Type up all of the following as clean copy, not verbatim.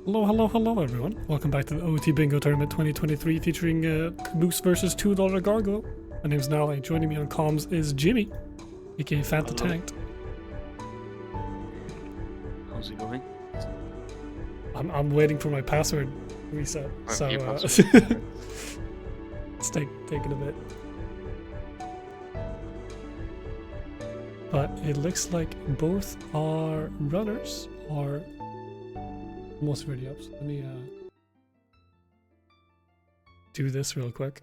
Hello, hello, hello everyone. Welcome back to the OoT Bingo Tournament 2023 featuring Moose versus $2DollarGargoyle. My name's Nally. Joining me on comms is Jimmy, aka Fanta Hello. Tanked. How's it going? I'm waiting for my password reset, so it's taking a bit. But it looks like both our runners are almost ready up. So let me do this real quick.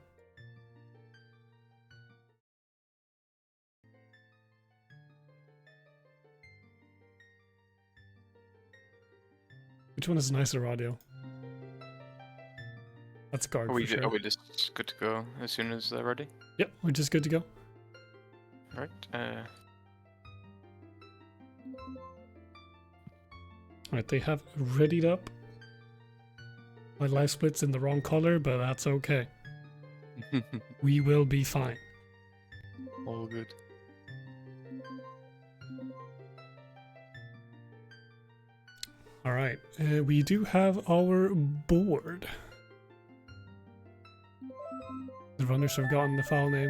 Which one is nicer audio? That's Garg for sure. Are we just good to go as soon as they're ready? Yep, we're just good to go. Right. Alright, they have readied up. My life split's in the wrong color, but that's okay. We will be fine. All good. Alright, we do have our board. The runners have gotten the file name.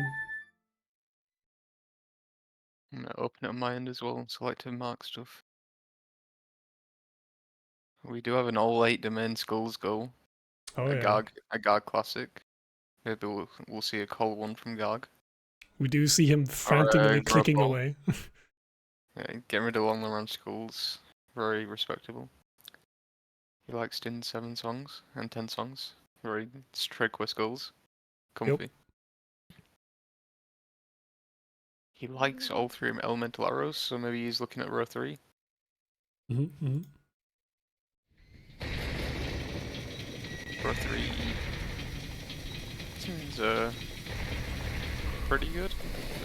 I'm gonna open it on my end as well and select and mark stuff. We do have an all 8 domain skulls goal. Oh a yeah. Garg classic. Maybe we'll see a cold one from Garg. We do see him frantically clicking away. Yeah, getting rid of long run skulls. Very respectable. He likes doing 7 songs and 10 songs. Very strict with skulls. Comfy. Yep. He likes all 3 elemental arrows, so maybe he's looking at row 3. Row 3 seems pretty good.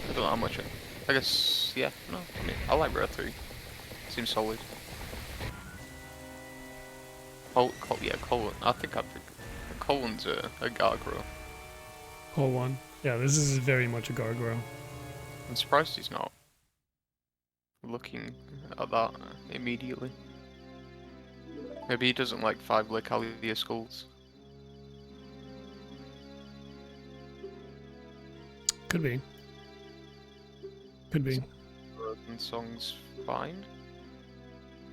I don't know how much. I guess yeah. No, I mean I like row 3. Seems solid. Colin. I think Colin's a gargoyle. Call one. Yeah, this is very much a gargoyle. I'm surprised he's not looking at that immediately. Maybe he doesn't like 5 Lecalia skulls. Could be. Could be. And songs fine.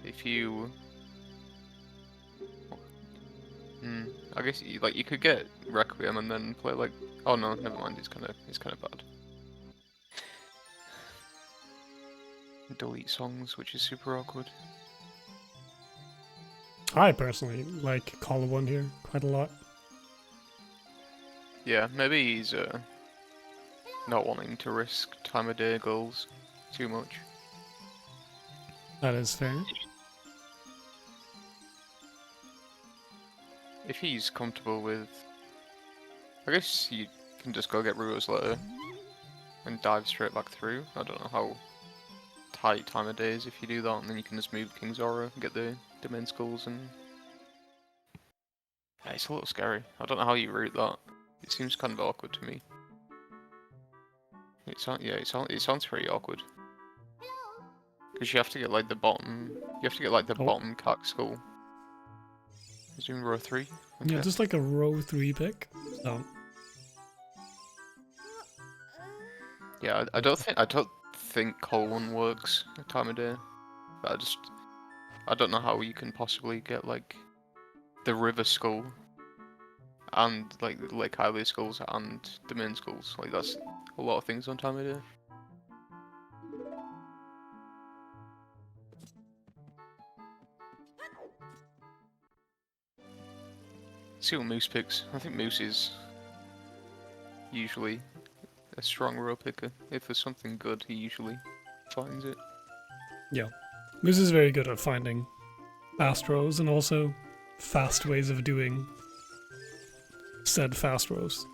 If you, I guess you could get Requiem and then play like. Oh no, never mind. He's kind of bad. Delete songs, which is super awkward. I personally like Call One here quite a lot. Yeah, maybe he's not wanting to risk time of day goals too much. That is fair. If he's comfortable with, I guess you can just go get Ruo's letter and dive straight back through. I don't know how tight time of day is if you do that, and then you can just move King's Aura and get the domain skulls and. Yeah, it's a little scary. I don't know how you route that. It seems kind of awkward to me. It sounds pretty awkward. Because you have to get like the bottom. You have to get like the bottom cack skull. He's doing row 3. Okay. Yeah, just like a row 3 pick. So. Yeah, I don't think Colon works at time of day. But I don't know how you can possibly get like the river skull and like the Lake Hylia skulls and the main skulls. Like that's a lot of things on time of day. See what Moose picks. I think Moose is usually a strong row picker. If there's something good, he usually finds it. Yeah. Moose is very good at finding fast rows and also fast ways of doing said fast rows.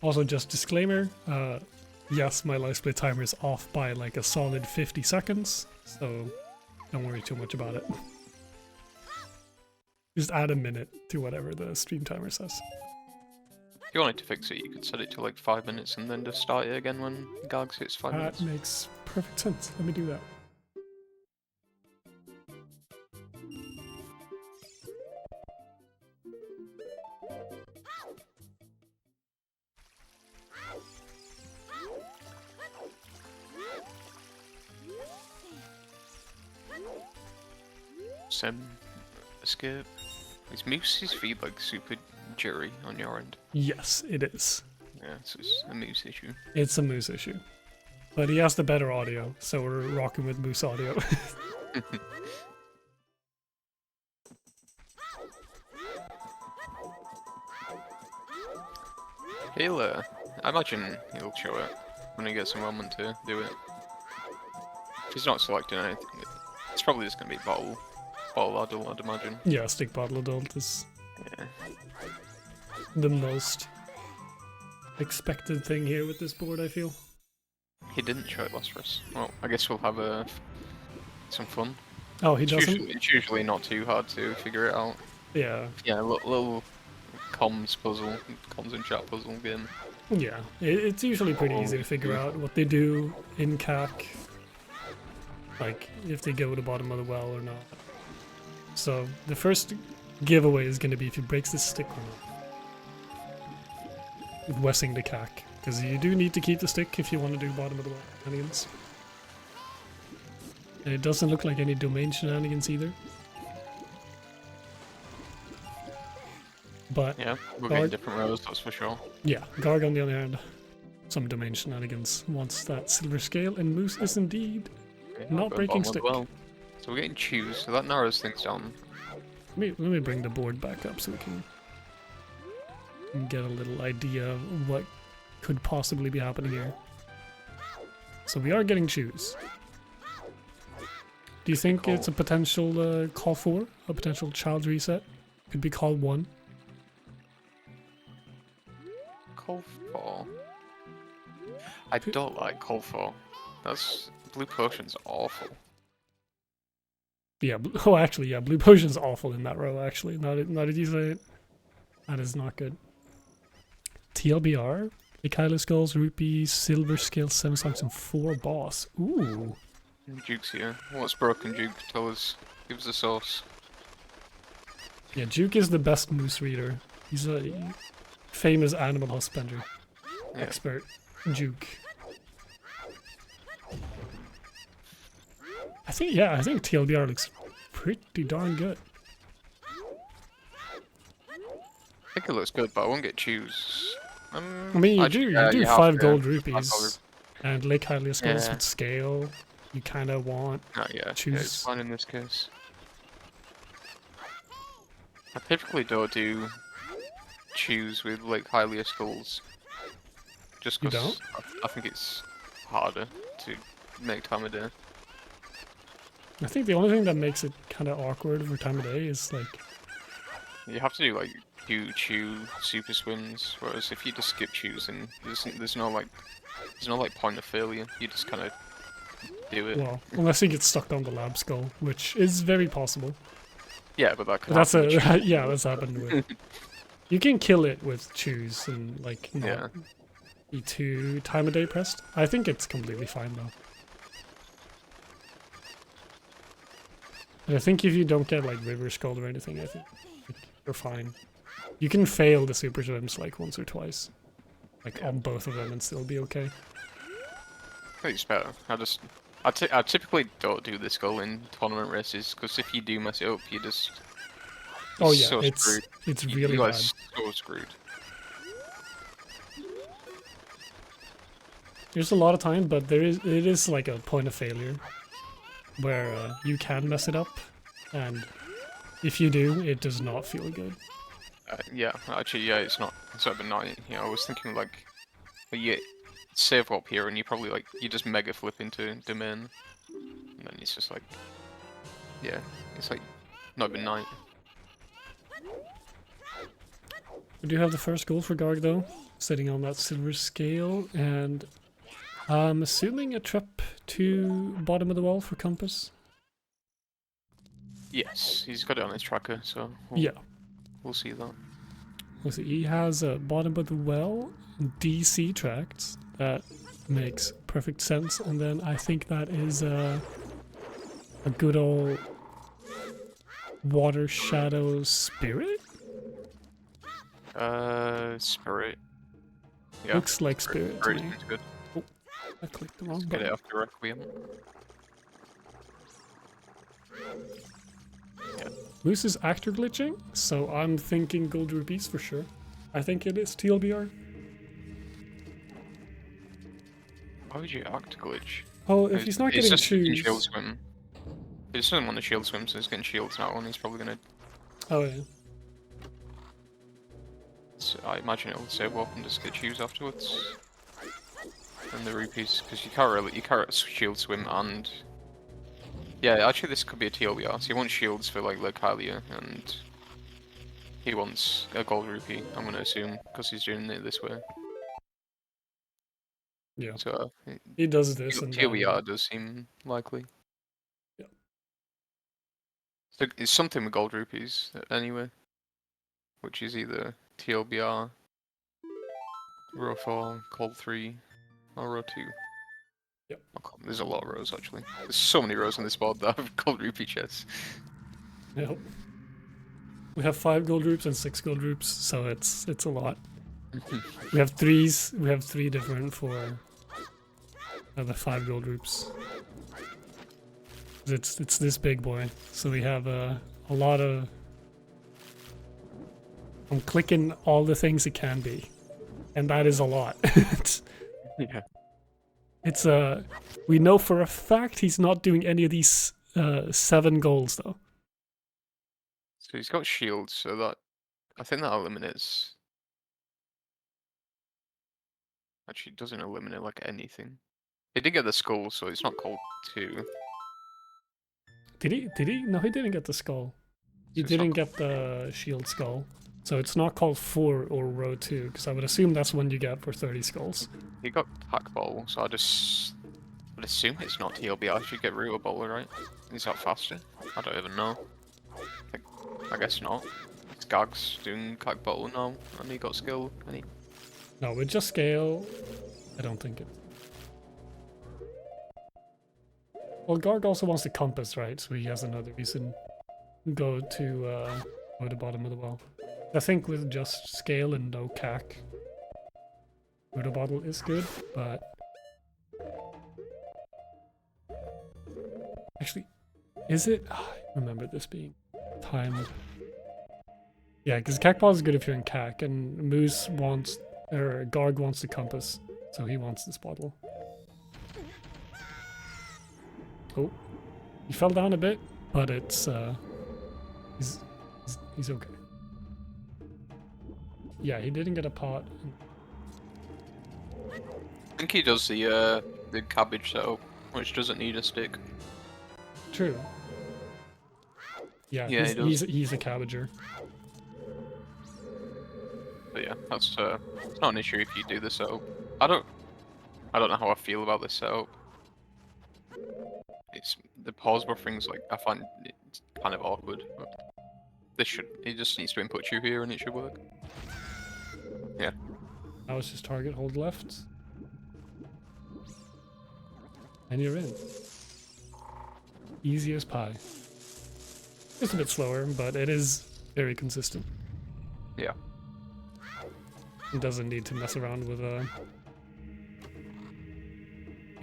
Also, just disclaimer, yes, my life split timer is off by like a solid 50 seconds, so don't worry too much about it. Just add a minute to whatever the stream timer says. If you wanted to fix it, you could set it to like 5 minutes and then just start it again when Gargs hits 5 minutes. That makes perfect sense. Let me do that. escape. Is Moose's feed like super jittery on your end? Yes, it is. Yeah, so it's a Moose issue. It's a Moose issue. But he has the better audio, so we're rocking with Moose audio. I imagine he'll show it when he gets a moment to do it. If he's not selecting anything, it's probably just gonna be bottle adult, I'd imagine. Yeah, stick bottle adult is Yeah. the most expected thing here with this board, I feel. He didn't show it last for us. Well, I guess we'll have some fun. Oh, he doesn't? It's usually not too hard to figure it out. Yeah. Yeah, a little comms and chat puzzle game. Yeah, it's usually pretty easy to figure out what they do in CAC. Like, if they go to the bottom of the well or not. So, the first giveaway is going to be if he breaks the stick or not. Wessing the CAC. Because you do need to keep the stick if you want to do bottom of the well shenanigans. And it doesn't look like any domain shenanigans either. But yeah, we're getting different rows, that's for sure. Yeah, Garg on the other hand, some domain shenanigans wants that silver scale, and Moose is indeed not breaking stick. Well. So we're getting choose, so that narrows things down. Let me bring the board back up so we can get a little idea of what could possibly be happening here. So we are getting choose. Do you think it's a potential call 4? A potential child reset? Could be call 1? Call 4? I don't like call 4. That's... Blue potion's awful. Yeah, oh actually, yeah, blue potion's awful in that row actually. Not as you say it. That is not good. TLBR, Kyla Skulls, Rupee, Silver Scale, 7 stocks, and 4 boss. Ooh. Duke's here. What's broken, Duke? Tell us. Give us a source. Yeah, Duke is the best moose reader. He's a famous animal husbandry expert. Duke. I think TLBR looks pretty darn good. I think it looks good, but I won't get choose. I mean, you do 5 gold rupees, and Lake Hylia Skulls with scale. You kind of want choose. Yeah, it's fine in this case. I typically don't do choose with Lake Hylia Skulls, just because I think it's harder to make time of day. I think the only thing that makes it kind of awkward for time of day is like you have to do like chew super swims, whereas if you just skip chews, and there's no point of failure. You just kind of do it. Well, unless you get stuck on the lab skull, which is very possible. Yeah, but that could that's happened with. You can kill it with chews and like not be too time of day pressed. I think it's completely fine though. And I think if you don't get like river skull or anything, I think you're fine. You can fail the super swims like once or twice, like on both of them, and still be okay. I think it's better. I typically don't do this goal in tournament races, because if you do mess it up, you just screwed. It's really bad. So screwed. There's a lot of time, but it is like a point of failure where you can mess it up, and if you do, it does not feel good. It's not. It's overnight. I was thinking like, you save up here, and you probably you just mega flip into domain, and then it's just like, it's like not even night. We do have the first goal for Garg though, sitting on that silver scale, and I'm assuming a trip to bottom of the well for Compass. Yes, he's got it on his tracker, so we'll see that. Let's see, he has a bottom of the well DC tracks. That makes perfect sense, and then I think that is a good old Water Shadow Spirit? Spirit. Yeah. Looks like Spirit to me. Good. Oh, I clicked the wrong Get button. it after Requiem. Moose is actor glitching, so I'm thinking gold rupees for sure. I think it is TLBR. Why would you act glitch? Oh, if he's not It's getting just getting shield choose. swim. He just doesn't want to shield swim, so he's getting shields now, and he's probably gonna. Oh yeah. So I imagine it'll save up and just get choose afterwards. And the rupees, because you can't shield swim and. Yeah, actually this could be a TLBR. So he wants shields for like Localia, and he wants a gold rupee. I'm gonna assume because he's doing it this way. Yeah. So He does this and TLBR then. does seem likely. Yeah. So it's something with gold rupees anyway, which is either TLBR, row 4, cold 3, or row 2. Yep. There's a lot of rows actually. There's so many rows on this board that have gold rupee chests. Yep. We have 5 gold rupes and 6 gold rupes, so it's a lot. We have 3s. We have 3 different for the 5 gold rupes. It's this big boy, so we have a lot of. I'm clicking all the things it can be, and that is a lot. Yeah. It's we know for a fact he's not doing any of these 7 goals though. So he's got shields, so that I think that eliminates. Actually, it doesn't eliminate like anything. He did get the skull, so it's not cold 2. Did he? Did he? No, he didn't get the skull. He So it's not didn't get the shield skull. So it's not called 4 or row 2, because I would assume that's one you get for 30 skulls. He got pack ball, so I just would assume it's not TLBR. I should get Root Bowler, right? Is that faster? I don't even know. I guess not. It's Gags doing pack bottle now, and he got skill, and he. No, with just scale, I don't think it. Well, Garg also wants the compass, right? So he has another reason to go to the bottom of the well. I think with just scale and no CAC, Buddha bottle is good, but actually, is it? I remember this being timed. Yeah, because CAC bottle is good if you're in CAC, and Moose wants, or Garg wants the compass, so he wants this bottle. Oh, he fell down a bit, but it's he's okay. Yeah, he didn't get a pot. I think he does the cabbage setup, which doesn't need a stick. True. Yeah, Yeah, he does. he's a cabbager. But yeah, that's it's not an issue if you do the setup. I don't know how I feel about this setup. It's the pause buffering's like I find it's kind of awkward. But it just needs to input you here and it should work. Yeah. Now it's just target, hold left. And you're in. Easy as pie. Just a bit slower, but it is very consistent. Yeah. It doesn't need to mess around with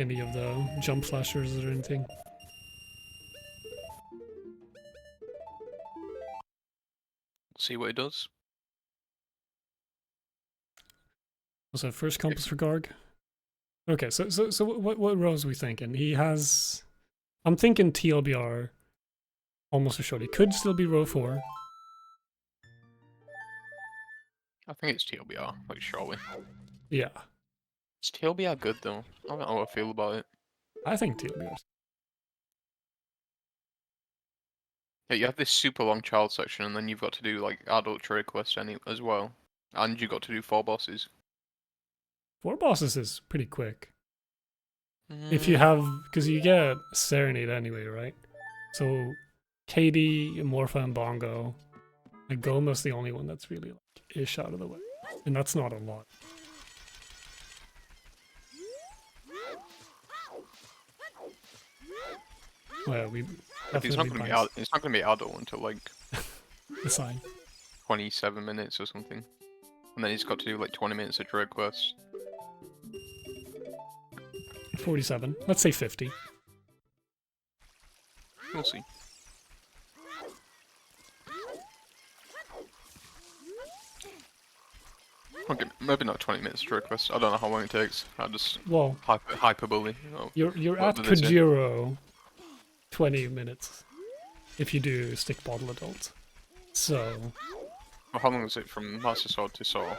any of the jump flashers or anything. See what it does. Was that first compass for Garg? Okay, so what rows are we thinking? He has. I'm thinking TLBR. Almost for sure. He could still be row 4. I think it's TLBR, like surely. Yeah, Is TLBR good though? I don't know how I feel about it. I think TLBR. Yeah, you have this super long child section, and then you've got to do like adult trade quest as well, and you got to do 4 bosses. 4 bosses is pretty quick. If you have, because you get Serenade anyway, right? So KD, Morpha, and Bongo. And Goma's the only one that's really like ish out of the way, and that's not a lot. Well, we It's not definitely gonna be it's not gonna be adult until like the sign. 27 minutes or something, and then he's got to do like 20 minutes of trade quest. 47. Let's say 50. We'll see. Okay, maybe not 20 minutes to request. I don't know how long it takes. I just Well, hyperbole. Oh, you're what at do they say? Kojiro 20 minutes if you do stick bottle adult. So Well, how long is it from Master Sword to Saw?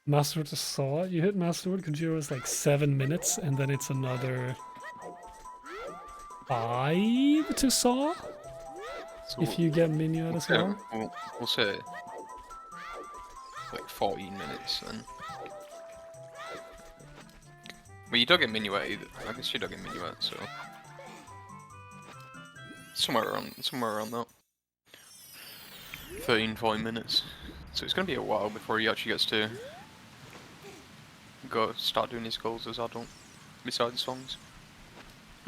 Master to Saw, you hit Master Sword, Kojiro is like 7 minutes, and then it's another 5 to Saw So if you get Minuet as well. we'll say like 14 minutes then. But you don't get Minuet either. I guess you don't get Minuet, so somewhere around that. 13-14 minutes. So it's gonna be a while before he actually gets to start doing his goals as adult. Besides songs.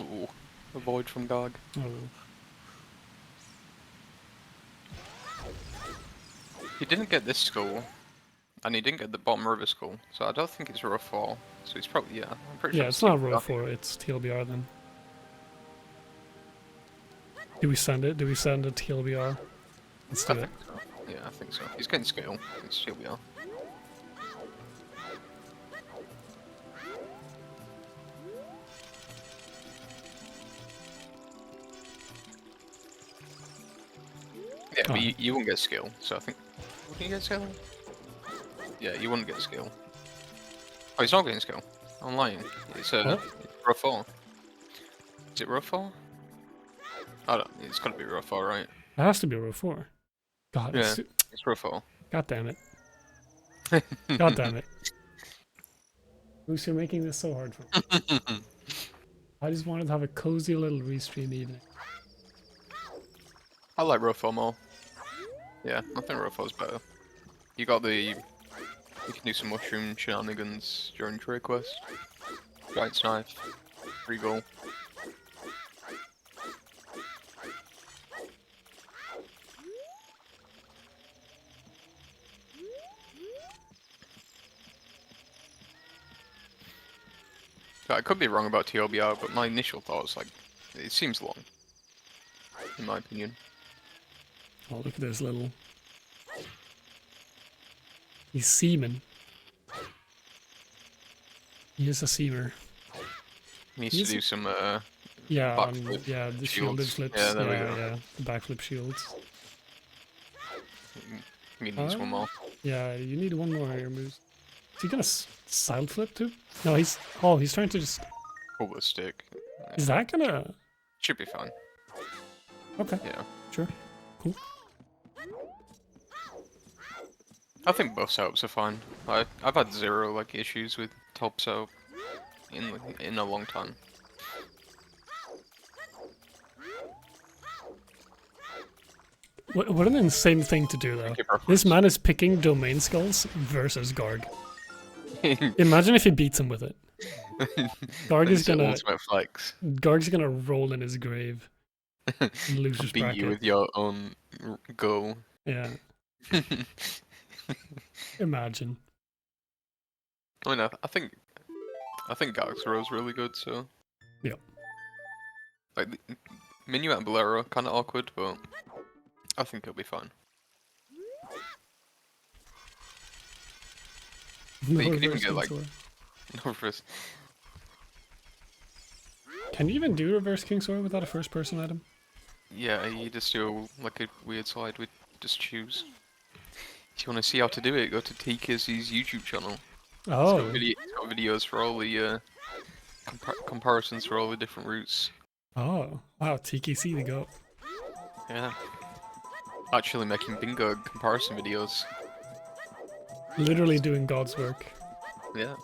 Ooh, a void from Garg. Oh. He didn't get this skull, and he didn't get the bottom river skull, so I don't think it's row 4. So he's probably, yeah, I'm pretty sure Yeah, it's not row TLBR. 4, it's TLBR then. Do we send it? Do we send a TLBR? Let's do I it. think so. Yeah, I think so. He's getting scale. It's TLBR. Yeah, but you won't get skill, so I think... Would you get skill? Yeah, you wouldn't get skill. Oh, he's not getting skill. I'm lying. It's What? row 4. Is it row 4? I don't... It's gotta be row 4, right? It has to be row 4. God, Yeah, it's row 4. God damn it. God damn it. Moose, you're making this so hard for me. I just wanted to have a cozy little restream evening. I like row 4 more. Yeah, I think row 4 is better. You got the... You can do some mushroom shenanigans during trade quest. Giant's knife. Free goal. I could be wrong about TLBR, but my initial thought was like, it seems long. In my opinion. Oh, look at this little... He's seaman. He is a seamer. He needs He's- to do some Yeah, backflip yeah, the shields. shielded flips. Yeah, there we yeah, go. yeah, the backflip shields. He needs one more. Yeah, you need one more here, Moose. Is he gonna side flip too? No, he's... Oh, he's trying to just... Pull the stick. Is that gonna... Should be fine. Okay, Yeah. sure. Cool. I think both setups are fine. I've had zero like issues with top setup in a long time. What an insane thing to do, though. Pick your This preference. man is picking domain skulls versus Garg. Imagine if he beats him with it. Garg is It's an gonna... ultimate flex. Garg's gonna roll in his grave. In loser's Beat bracket. you with your own goal. Yeah, imagine. I mean, I think Galaxy Row's really good. So Yeah. like Minuet and Bolero are kind of awkward, but I think it'll be fine. No you could even reverse get, like- King Sword. No, first, Can you even do reverse King Sword without a first person item? yeah, you just do like a weird slide with just choose. If you want to see how to do it, go to TKC's YouTube channel. Oh, It's got videos for all the comparisons for all the different routes. oh, wow, TKC the goat. Yeah. Actually making bingo comparison videos. Literally doing God's work. Yeah.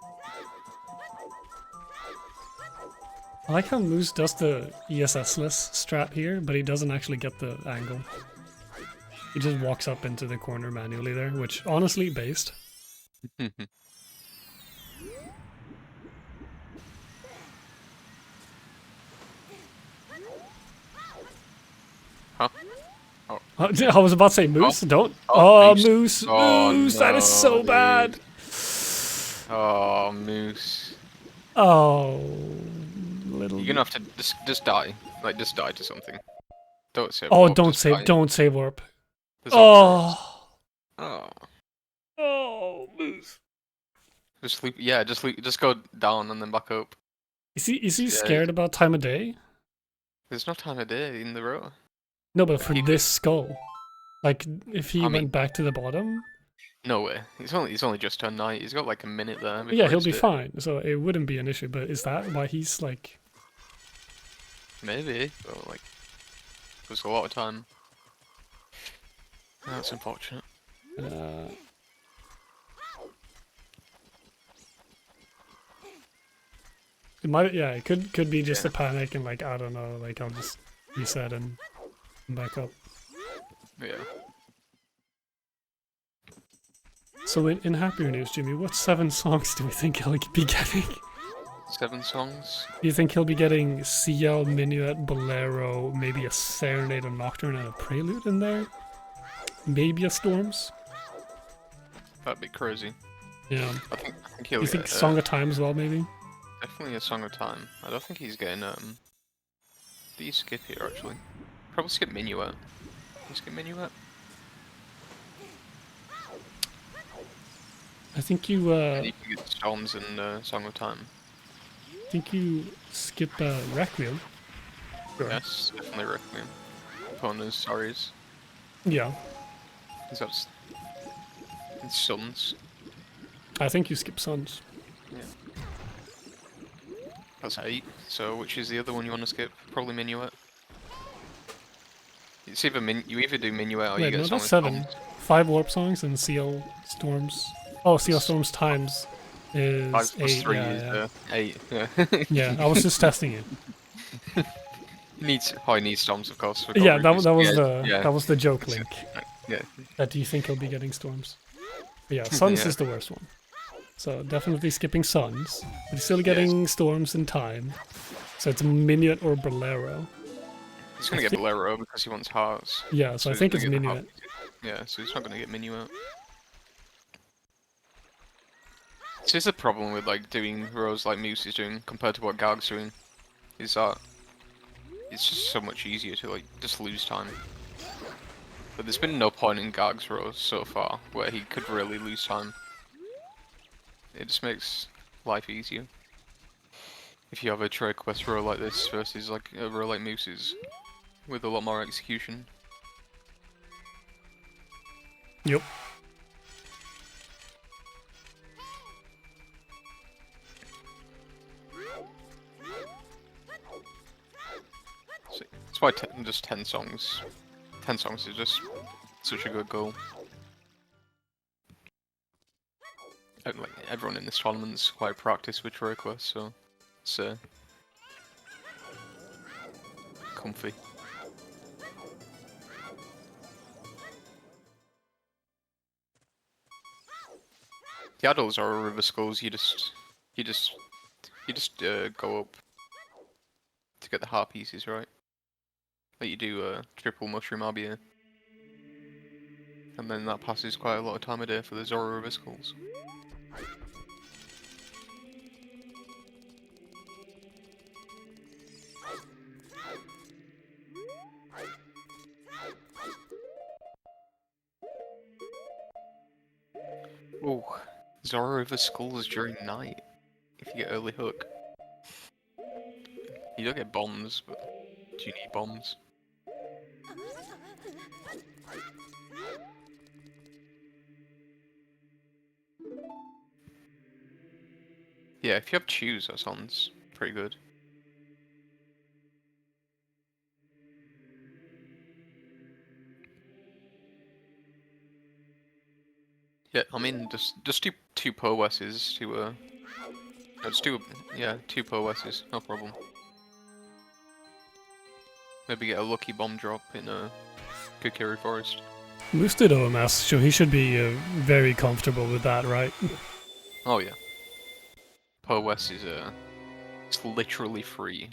I like how Moose does the ESS-less strat here, but he doesn't actually get the angle. He just walks up into the corner manually there, which honestly, based. Huh? I was about to say Moose, don't. Oh, Oh, Moose. Moose, Oh, Moose, that is so no, bad. Oh, Moose. Oh, little. You're gonna have to just die. Like, just die to something. Don't save. Oh, warp, don't just save, die. don't save warp. There's options. Oh, Oh. oh, Just sleep. Yeah, just go down and then back up. Is he Yeah, scared about time of day? there's no time of day in the row. No, but for He this could. skull, like if he I mean, went back to the bottom, no way. He's only just turned night. He's got like a minute there yeah, before he'll it's be day. fine. So it wouldn't be an issue. But is that why he's like? Maybe, but like, there's a lot of time. That's unfortunate. Uh, it might, yeah, it could be just Yeah. a panic and like I don't know, like I'll just reset and back up. Yeah. So in happier news, Jimmy, what 7 songs do we think he'll be getting? 7 songs. Do you think he'll be getting CL, Minuet, Bolero, maybe a Serenade, a Nocturne, and a Prelude in there? Maybe a Storms? That'd be crazy. Yeah. I think he'll You get think Song of Time as well, maybe? definitely a Song of Time. I don't think he's getting do you skip here actually? Probably skip Minuet. You skip Minuet? I think you And you can get Storms and Song of Time. skip Requiem. Sure. Yes, definitely recommend. Opponents, sorries. Yeah. He's got Suns. I think you skip Suns. Yeah. That's 8. So which is the other one you want to skip? Probably Minuet. It's either you either do Minuet or you Wait, get no, Song that's of 7. Storms. 5 Warp Songs and CL Storms. Oh, CL Storms times is 5 plus 8. 3 Yeah, is yeah. 8. Yeah. Yeah, I was just testing it. He needs Storms of course. For Yeah, gold that rupees. was Yeah. that was the joke It's- link. Yeah. That do you think he'll be getting Storms? But yeah, Suns Yeah. is the worst one. So definitely skipping Suns. But he's still getting Storms in time. So it's Minuet or Bolero. He's gonna get Bolero because he wants hearts. Yeah, so I he's think gonna it's get the Minuet. Yeah, so he's not gonna get Minuet. This is the problem with like doing rows like Moose is doing compared to what Garg's doing, is that it's just so much easier to like just lose time. But there's been no point in Garg's rows so far where he could really lose time. It just makes life easier. If you have a trade quest row like this versus like a row like Moose's with a lot more execution. Yep. So that's why just 10 songs. 10 songs is just such a good goal. And, like, everyone in this tournament's quite practiced with trade quests, so it's comfy. The adults are river skulls. You just go up to get the heart pieces, right? Like you do triple mushroom Abia, and then that passes quite a lot of time a day for the Zora river skulls. Oh, Zora river skulls during night. If you get early hook, you don't get bombs, but do you need bombs? Yeah, if you have choose, that sounds pretty good. Yeah, I mean, just do 2 Powesses to no, just do yeah 2 Powesses, no problem. Maybe get a lucky bomb drop in Kukiri Forest. Moose did OMS, so he should be very comfortable with that, right? Oh yeah. Powess is it's literally free.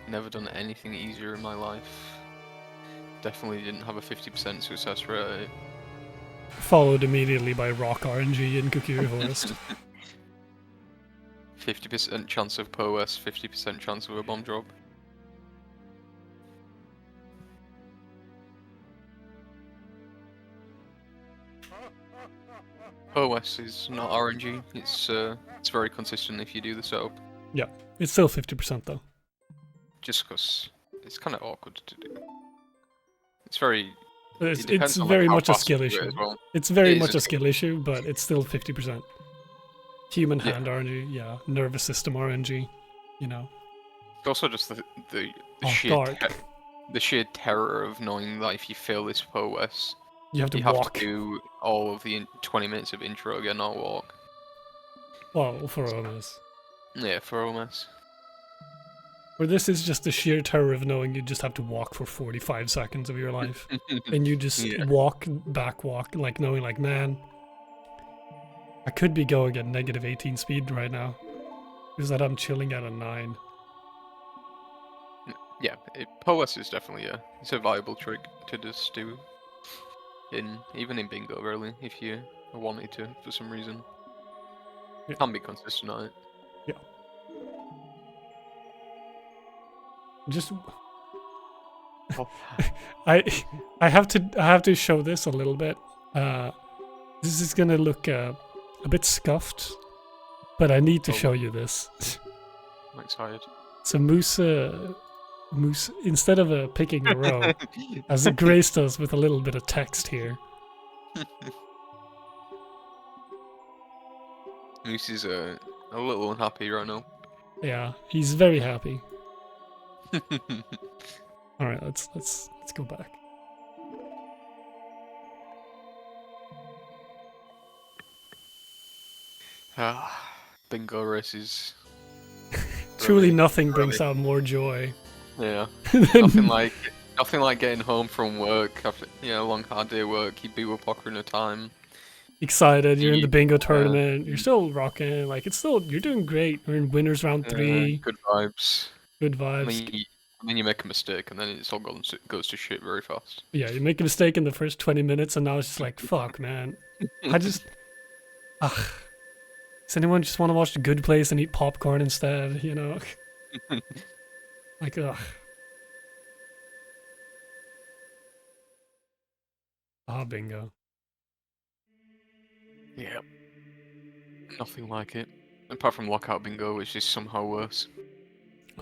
Never done anything easier in my life. Definitely didn't have a 50% success rate. Followed immediately by Rock RNG in Kukiri Forest. 50% chance of Powess, 50% chance of a bomb drop. OS is not RNG. It's very consistent if you do the setup. Yeah, it's still 50% though. Just because it's kind of awkward to do. It's very. It's, It it's depends on like very how much a fast you skill do it issue. as well. It's very It is much a a skill issue, but it's still 50%. Human Yeah. hand RNG, yeah. Nervous system RNG, you know. It's also just the Off sheer guard. the sheer terror of knowing that if you fail this OS, You have to you have walk. to do all of the 20 minutes of intro again or walk. Well, for OMS. Yeah, for OMS. Where this is just the sheer terror of knowing you just have to walk for 45 seconds of your life. And you just Yeah. walk, like knowing like, man, I could be going at negative 18 speed right now. Is that I'm chilling at a 9. Yeah, POS is definitely it's a viable trick to just do even in bingo really, if you wanted to for some reason. Yeah. Can be consistent on it. Yeah. Just Oh. I have to show this a little bit. This is gonna look a bit scuffed, but I need to Oh. show you this. I'm excited. So Moose instead of picking a row, as it graced us with a little bit of text here. Moose is a little unhappy right now. Yeah, he's very happy. All right, let's go back. Bingo races. Truly, Really, nothing brings out more joy. Yeah. than- Nothing like getting home from work after a long hard day of work. You beat up Ocarina of Time. Excited, you're in the bingo Yeah. tournament. You're still rocking. Like you're doing great. We're in winners round 3. Good vibes. Good And vibes. then you make a mistake, and then it's all goes to shit very fast. Yeah, you make a mistake in the first 20 minutes, and now it's just like, fuck, man. I just, ugh. Does anyone just want to watch The Good Place and eat popcorn instead? You know, like, ugh. Ah, bingo. Yeah. Nothing like it. Apart from Lockout Bingo, which is somehow worse.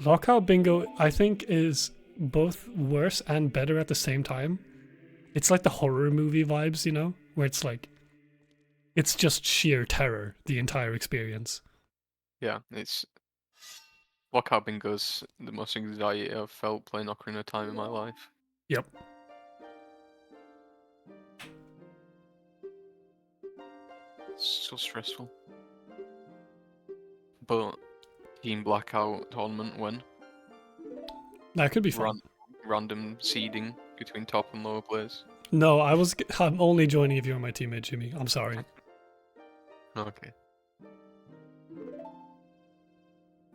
Lockout bingo, I think, is both worse and better at the same time. It's like the horror movie vibes, you know, where it's like, it's just sheer terror the entire experience. Yeah, it's Lockout Bingo's the most anxiety I've felt playing Ocarina of Time in my life. Yep. It's so stressful. But Team Blackout tournament when That could be fun. random seeding between top and lower players. No, I'm only joining if you're on my teammate, Jimmy. I'm sorry. Okay.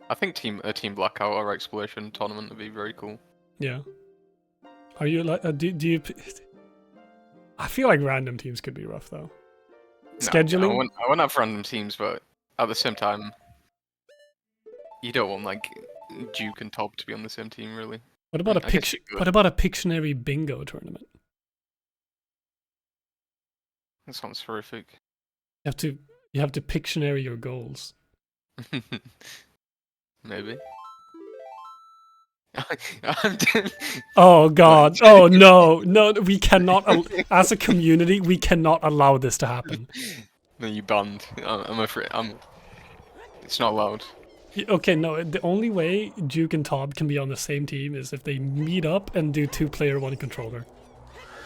I think a Team Blackout or Exploration tournament would be very cool. Yeah. Are you like? Do you? I feel like random teams could be rough though. Scheduling. No, I wouldn't have random teams, but at the same time, you don't want like Duke and Top to be on the same team, really. What about I guess you could. What about a Pictionary bingo tournament? That sounds horrific. You have to Pictionary your goals. Maybe. Oh god. Oh no. No, we cannot as a community, we cannot allow this to happen. No, you banned. I'm afraid. It's not allowed. Okay, no, the only way Duke and Todd can be on the same team is if they meet up and do 2-player 1 controller.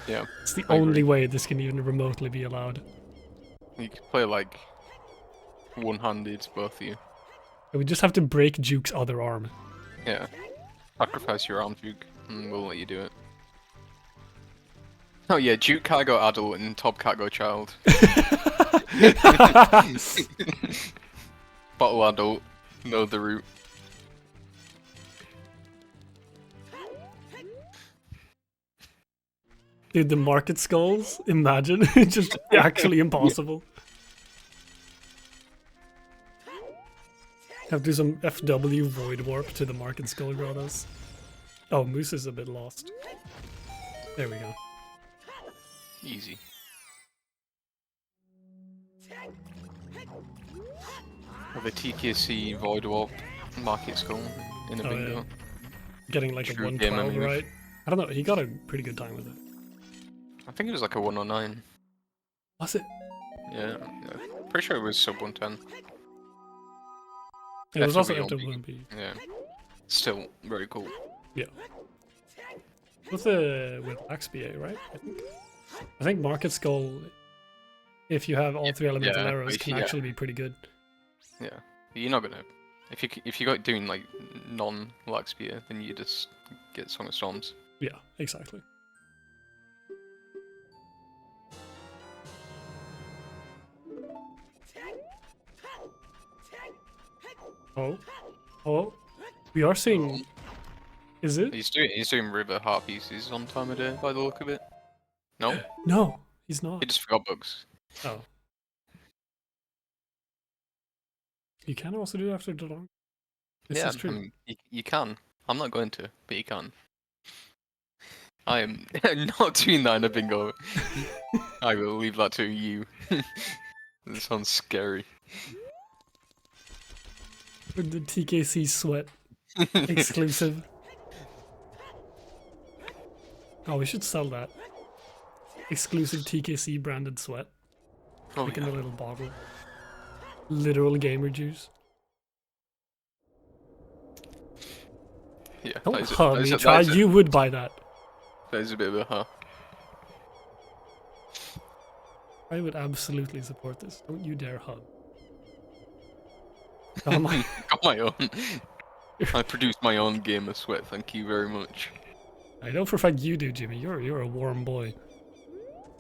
Yeah. It's the I only agree. way this can even remotely be allowed. You could play like one-handed, both of you. We just have to break Duke's other arm. Yeah. Sacrifice your arm, Duke, and we'll let you do it. Oh yeah, Duke can't go adult and Top can't go child. Bottle adult, know the route. Dude, the market skulls? Imagine. It's just actually impossible. Have to do some FW void warp to the market skull grottos. Oh, Moose is a bit lost. There we go. Easy. Or the TKC Void Warp Market Skull in a Oh, bingo. yeah. Getting like a True gamer 112, move. right? I don't know. He got a pretty good time with it. I think it was like a 109. Was it? Yeah, pretty sure it was sub 110. It was also FW on FW1B. Yeah, still very cool. Yeah. With Max BA, right? I think Market Skull, if you have all 3 elemental Yeah, arrows, can actually be pretty good. Yeah, you're not gonna. If you got doing like non-Lax Spear, then you just get Song of Storms. Yeah, exactly. Oh, we are seeing. Is it? He's doing river heart pieces on time of day by the look of it. No, No, he's he not. just forgot bugs. Oh. You can also do it after the long. This is true. I mean, you can. I'm not going to, but you can. I am not doing that in a bingo. I will leave that to you. This sounds scary. With the TKC sweat exclusive. Oh, we should sell that. Exclusive TKC branded sweat. Oh, Like in yeah. a little bottle. Literal gamer juice. Yeah, Don't that is huh that is me, a- try. that is a- You would buy that. that is a bit of a huh. I would absolutely support this. Don't you dare hug. Oh my. Got my own. I produced my own gamer sweat. Thank you very much. I know for a fact you do, Jimmy. You're a warm boy.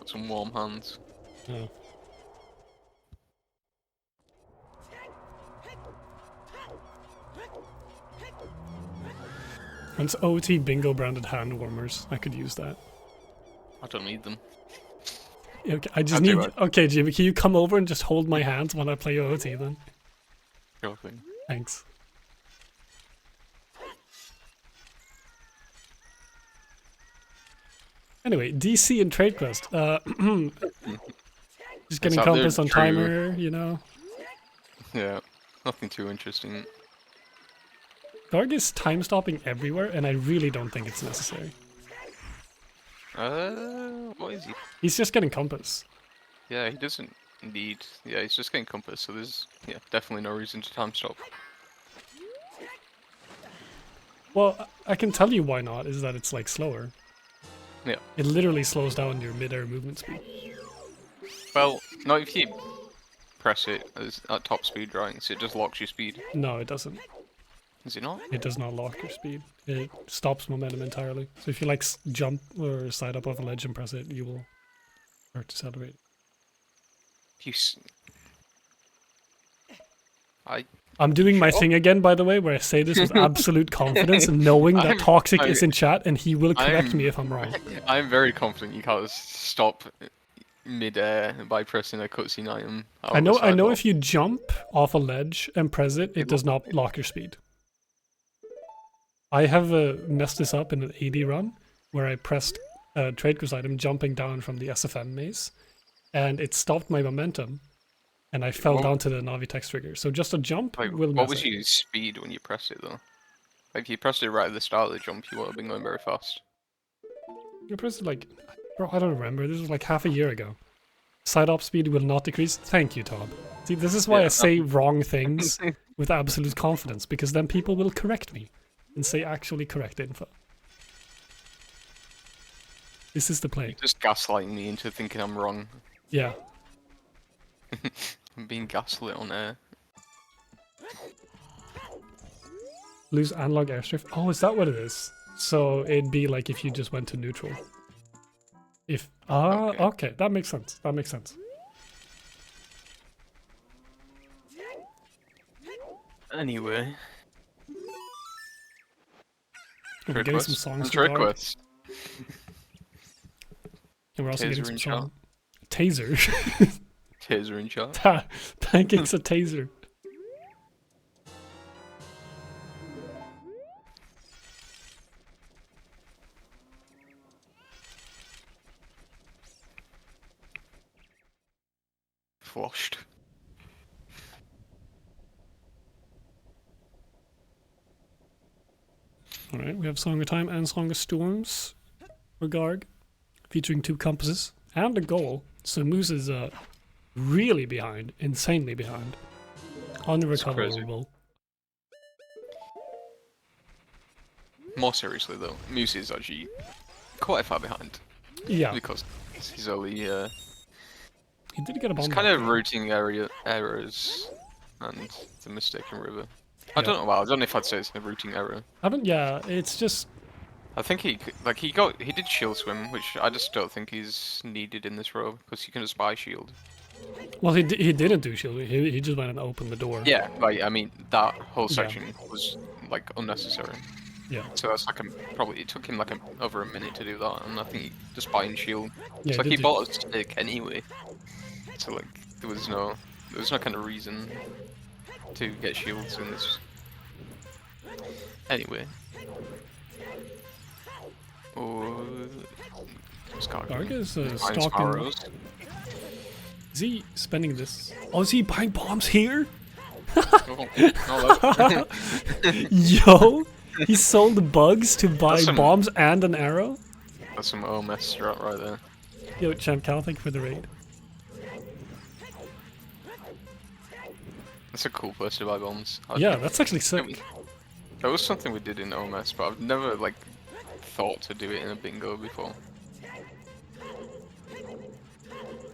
Got some warm hands. Oh. It's OT bingo branded hand warmers. I could use that. I don't need them. Okay, I just I'll do need. it. Okay, Jimmy, can you come over and just hold my hands while I play OT then? Sure thing. Thanks. Anyway, DC and Trade Quest. Just getting It's out there, compass on true. timer, you know. Yeah, nothing too interesting. Garg is time stopping everywhere, and I really don't think it's necessary. What is he? He's just getting compass. Yeah, he doesn't need. Yeah, he's just getting compass, so there's definitely no reason to time stop. Well, I can tell you why not, is that it's like slower. Yeah. It literally slows down your mid-air movement speed. Well, not if you press it at top speed, right? So it just locks your speed. No, it doesn't. Is it not? It does not lock your speed. It stops momentum entirely. So if you like jump or side up off a ledge and press it, you will start to accelerate. I'm doing my thing again, by the way, where I say this with absolute confidence, knowing that Toxic is in chat and he will correct me if I'm wrong. I'm very confident you can't stop mid-air by pressing a cutscene item. I know if you jump off a ledge and press it, it does not lock your speed. I have messed this up in an AD run where I pressed a trade quest item jumping down from the SFM maze, and it stopped my momentum, and I fell down to the Navi text trigger. So just a jump will mess What was it. your speed when you pressed it though? Like if you pressed it right at the start of the jump, you would have been going very fast. I pressed it like, bro, I don't remember. This was like half a year ago. Side op speed will not decrease. Thank you, Tom. See, this is why I say wrong things with absolute confidence, because then people will correct me and say actually correct info. This is the play. Just gaslighting me into thinking I'm wrong. Yeah. I'm being gaslit on air. Lose analog airstrift. Oh, is that what it is? So it'd be like if you just went to neutral. If okay, that makes sense. That makes sense. Anyway. We're getting some songs from Trade Garg. quest. And we're also getting Taser some in songs. Taser. Taser in chat. Pancakes a taser. Floshed. Alright, we have Song of Time and Song of Storms for Garg, featuring 2 compasses and a goal. So Moose is really behind, insanely behind. Unrecoverable. More seriously though, Moose is actually quite far behind. Yeah. Because he's only He did get a bomb. it's kind of routing errors and the mistaken river. I Yeah. don't know. Well, I don't know if I'd say it's a routing error. Yeah, it's just... I think he did shield swim, which I just don't think is needed in this row because you can just buy shield. Well, he didn't do shield. He just went and opened the door. Yeah, like I mean that whole section was like unnecessary. Yeah. So that's like probably it took him like over a minute to do that, and I think he just buying shield. Yeah, It's like he bought a stick anyway. So like there was no kind of reason to get shields in this. Anyway. Oh, Garg is stalking. Is he spending this? Oh, is he buying bombs here? Yo, he sold bugs to buy bombs and an arrow. That's some OMS strat right there. Yo, Champ Cal, thank you for the raid. That's a cool place to buy bombs. Yeah, that's actually sick. That was something we did in OMS, but I've never like thought to do it in a bingo before.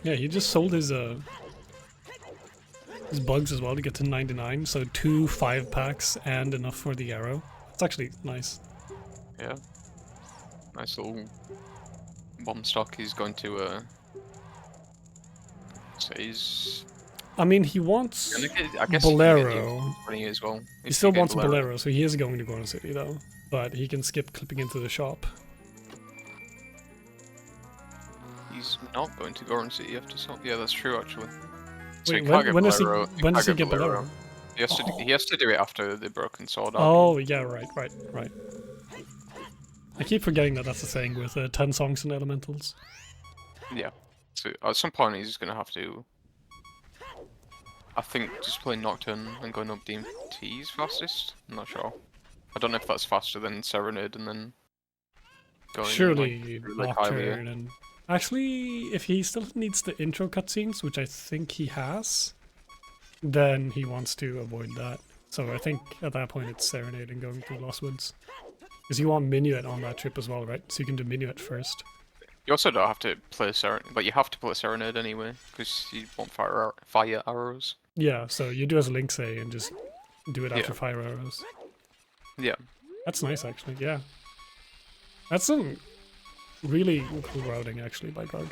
Yeah, he just sold his bugs as well to get to 99, so 2 5-packs and enough for the arrow. It's actually nice. Yeah. Nice little bomb stock. He's going to says. I mean, he wants I guess Bolero. As well. He still wants Bolero, so he is going to Gorn City though. But he can skip clipping into the shop. He's not going to Gorn City after so. Yeah, that's true actually. So wait, when does he get Bolero? He has to do it after the broken sword. Oh yeah, right. I keep forgetting that that's the thing with 10 songs and elementals. Yeah. So at some point he's gonna have to. I think just playing Nocturne and going up DMT is fastest. I'm not sure. I don't know if that's faster than Serenade and then going surely like Nocturne and actually, if he still needs the intro cutscenes, which I think he has, then he wants to avoid that. So I think at that point it's Serenade and going through Lost Woods. Because you want Minuet on that trip as well, right? So you can do Minuet first. You also don't have to play Serenade, but you have to play Serenade anyway, because you want fire arrows. Yeah, so you do as Link say and just do it after fire arrows. Yeah. That's nice actually, yeah. That's some really cool routing actually by Garg.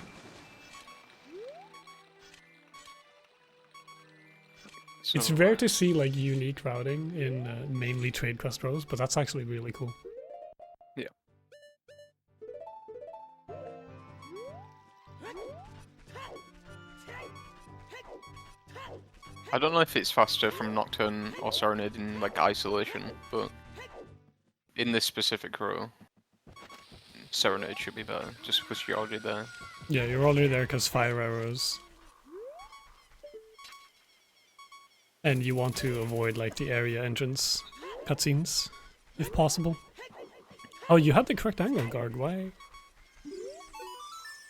So, it's rare to see like unique routing in mainly trade quest rows, but that's actually really cool. Yeah. I don't know if it's faster from Nocturne or Serenade in like isolation, but in this specific row, Serenade should be better, just because you're already there. Yeah, you're already there because fire arrows. And you want to avoid like the area entrance cutscenes, if possible. Oh, you had the correct angle, Garg, why?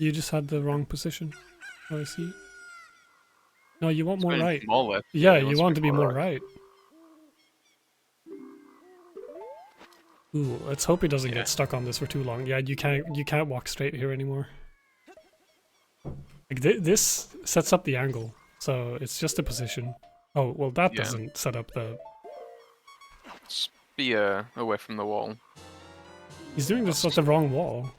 You just had the wrong position. Oh, I see. No, you want more right. More left. Yeah, you want to be more right. Ooh, let's hope he doesn't get stuck on this for too long. Yeah, you can't walk straight here anymore. Like this sets up the angle, so it's just a position. Oh, well that doesn't set up the... Just be away from the wall. He's doing this at the wrong wall.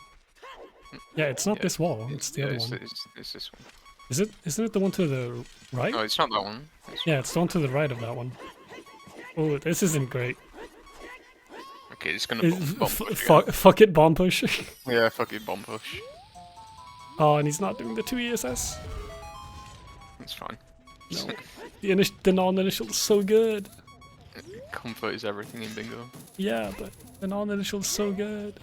Yeah, it's not this wall, it's the other one. It's this one. Isn't it the one to the right? No, it's not that one. Yeah, it's the one to the right of that one. Oh, this isn't great. Okay, it's gonna fuck it, bomb push. Yeah, fuck it, bomb push. Oh, and he's not doing the 2 ESS. That's fine. No. The non-initial is so good. Comfort is everything in bingo. Yeah, but the non-initial is so good.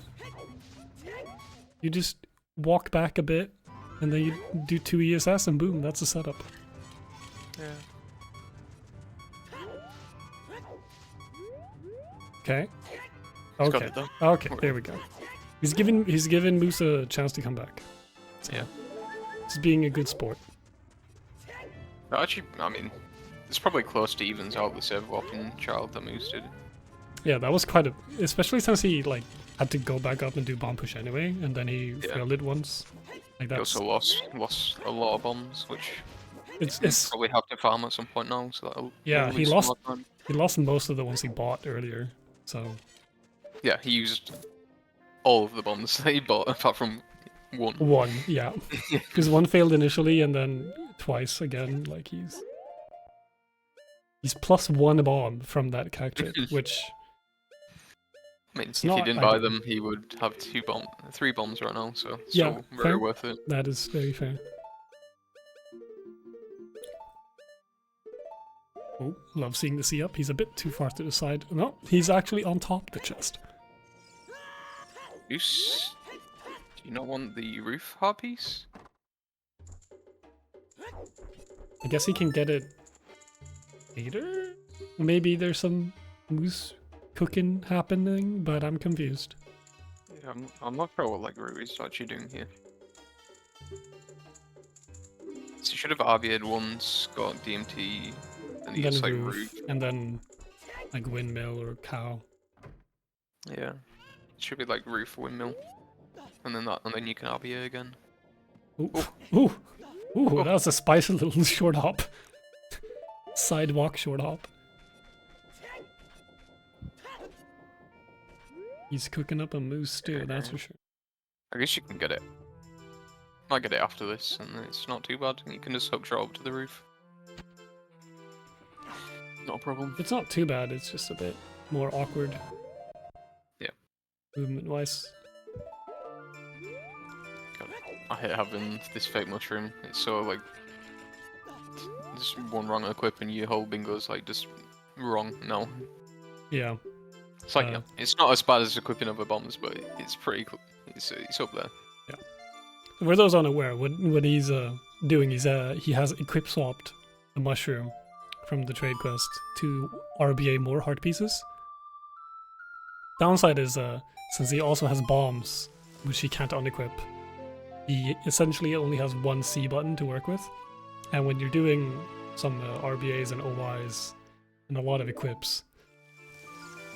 You just walk back a bit, and then you do 2 ESS, and boom, that's a setup. Yeah. Okay. got Okay. it though. Okay, there we go. He's given Moose a chance to come back. So, Yeah. he's being a good sport. But actually, I mean, it's probably close to evens out the serve whopping child that Moose did. Yeah, that was quite a, especially since he like had to go back up and do bomb push anyway, and then he failed it once. Like He that's also lost a lot of bombs, which it's probably have to farm at some point now. So that'll yeah, lose he some lost more time. he lost most of the ones he bought earlier. So Yeah, he used all of the bombs that he bought apart from one. one, yeah, because one failed initially and then twice again. Like he's plus one bomb from that cactus, which I mean, it's if he not didn't buy ideal. them, he would have 3 bombs right now. So Yeah, still very fair. worth it. That is very fair. Oh, love seeing the C up. He's a bit too far to the side. No, he's actually on top of the chest. Do you not want the roof harpies? I guess he can get it later? Maybe there's some moose cooking happening, but I'm confused. Yeah, I'm not sure what like Rue is actually doing here. So you should have RB'd once, got DMT, and he Then gets like roof, roof. and then like windmill or cow. Yeah. It should be like roof windmill. And then you can RBA again. Ooh, Oh. ooh, ooh, Oh. that was a spicy little short hop. Sidewalk short hop. He's cooking up a moose stew, that's for sure. I guess you can get it. Might get it after this, and it's not too bad. You can just hook shot up to the roof. Not a problem. It's not too bad, it's just a bit more awkward. Yeah. Movement wise. God, I hate having this fake mushroom. It's so like just one wrong equip and your whole bingo's like just wrong. No. Yeah. It's like it's not as bad as equipping other bombs, but it's pretty cool. It's up there. For those unaware, what he's doing is he has equip swapped the mushroom from the trade quest to RBA more heart pieces. Downside is since he also has bombs, which he can't unequip, he essentially only has one C button to work with. And when you're doing some RBAs and OYs and a lot of equips,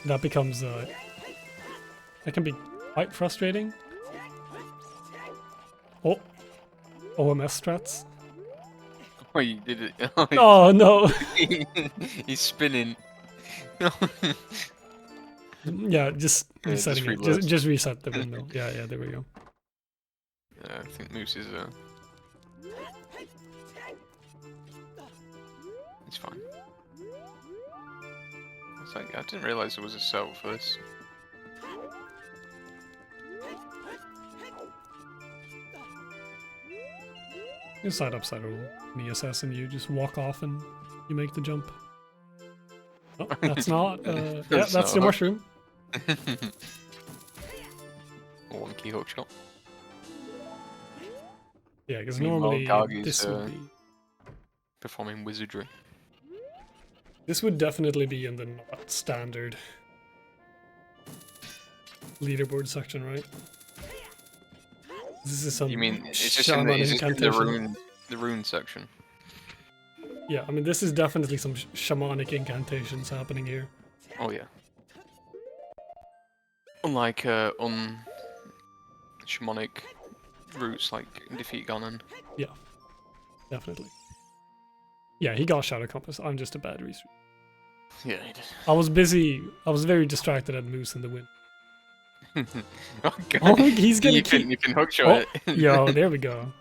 that becomes that can be quite frustrating. Oh, OMS strats. Oh, you did it. Oh no! He's spinning. Yeah, just Yeah, just resetting it. reload. Just reset the windmill. Yeah, there we go. Yeah, I think Moose is it's fine. It's like I didn't realize there was a cell for this. You side up side roll. Me assassin, you just walk off and you make the jump. Oh, that's not. Yeah, That's that's the not- mushroom. Wonky hook shot. Yeah, because Meanwhile, normally Gargi's, this would be. Performing wizardry. This would definitely be in the not standard leaderboard section, right? This is some You mean it's just in shaman the incantation. the rune section? Yeah, I mean this is definitely some shamanic incantations happening here. Oh yeah. Unlike shamanic roots like defeat Ganon. Definitely. Yeah, he got Shadow Compass. I'm just a bad researcher. Yeah, he did. I was busy. I was very distracted at Moose in the wind. Oh, God. Oh, he's gonna you keep. can hook shot it. Yo, there we go.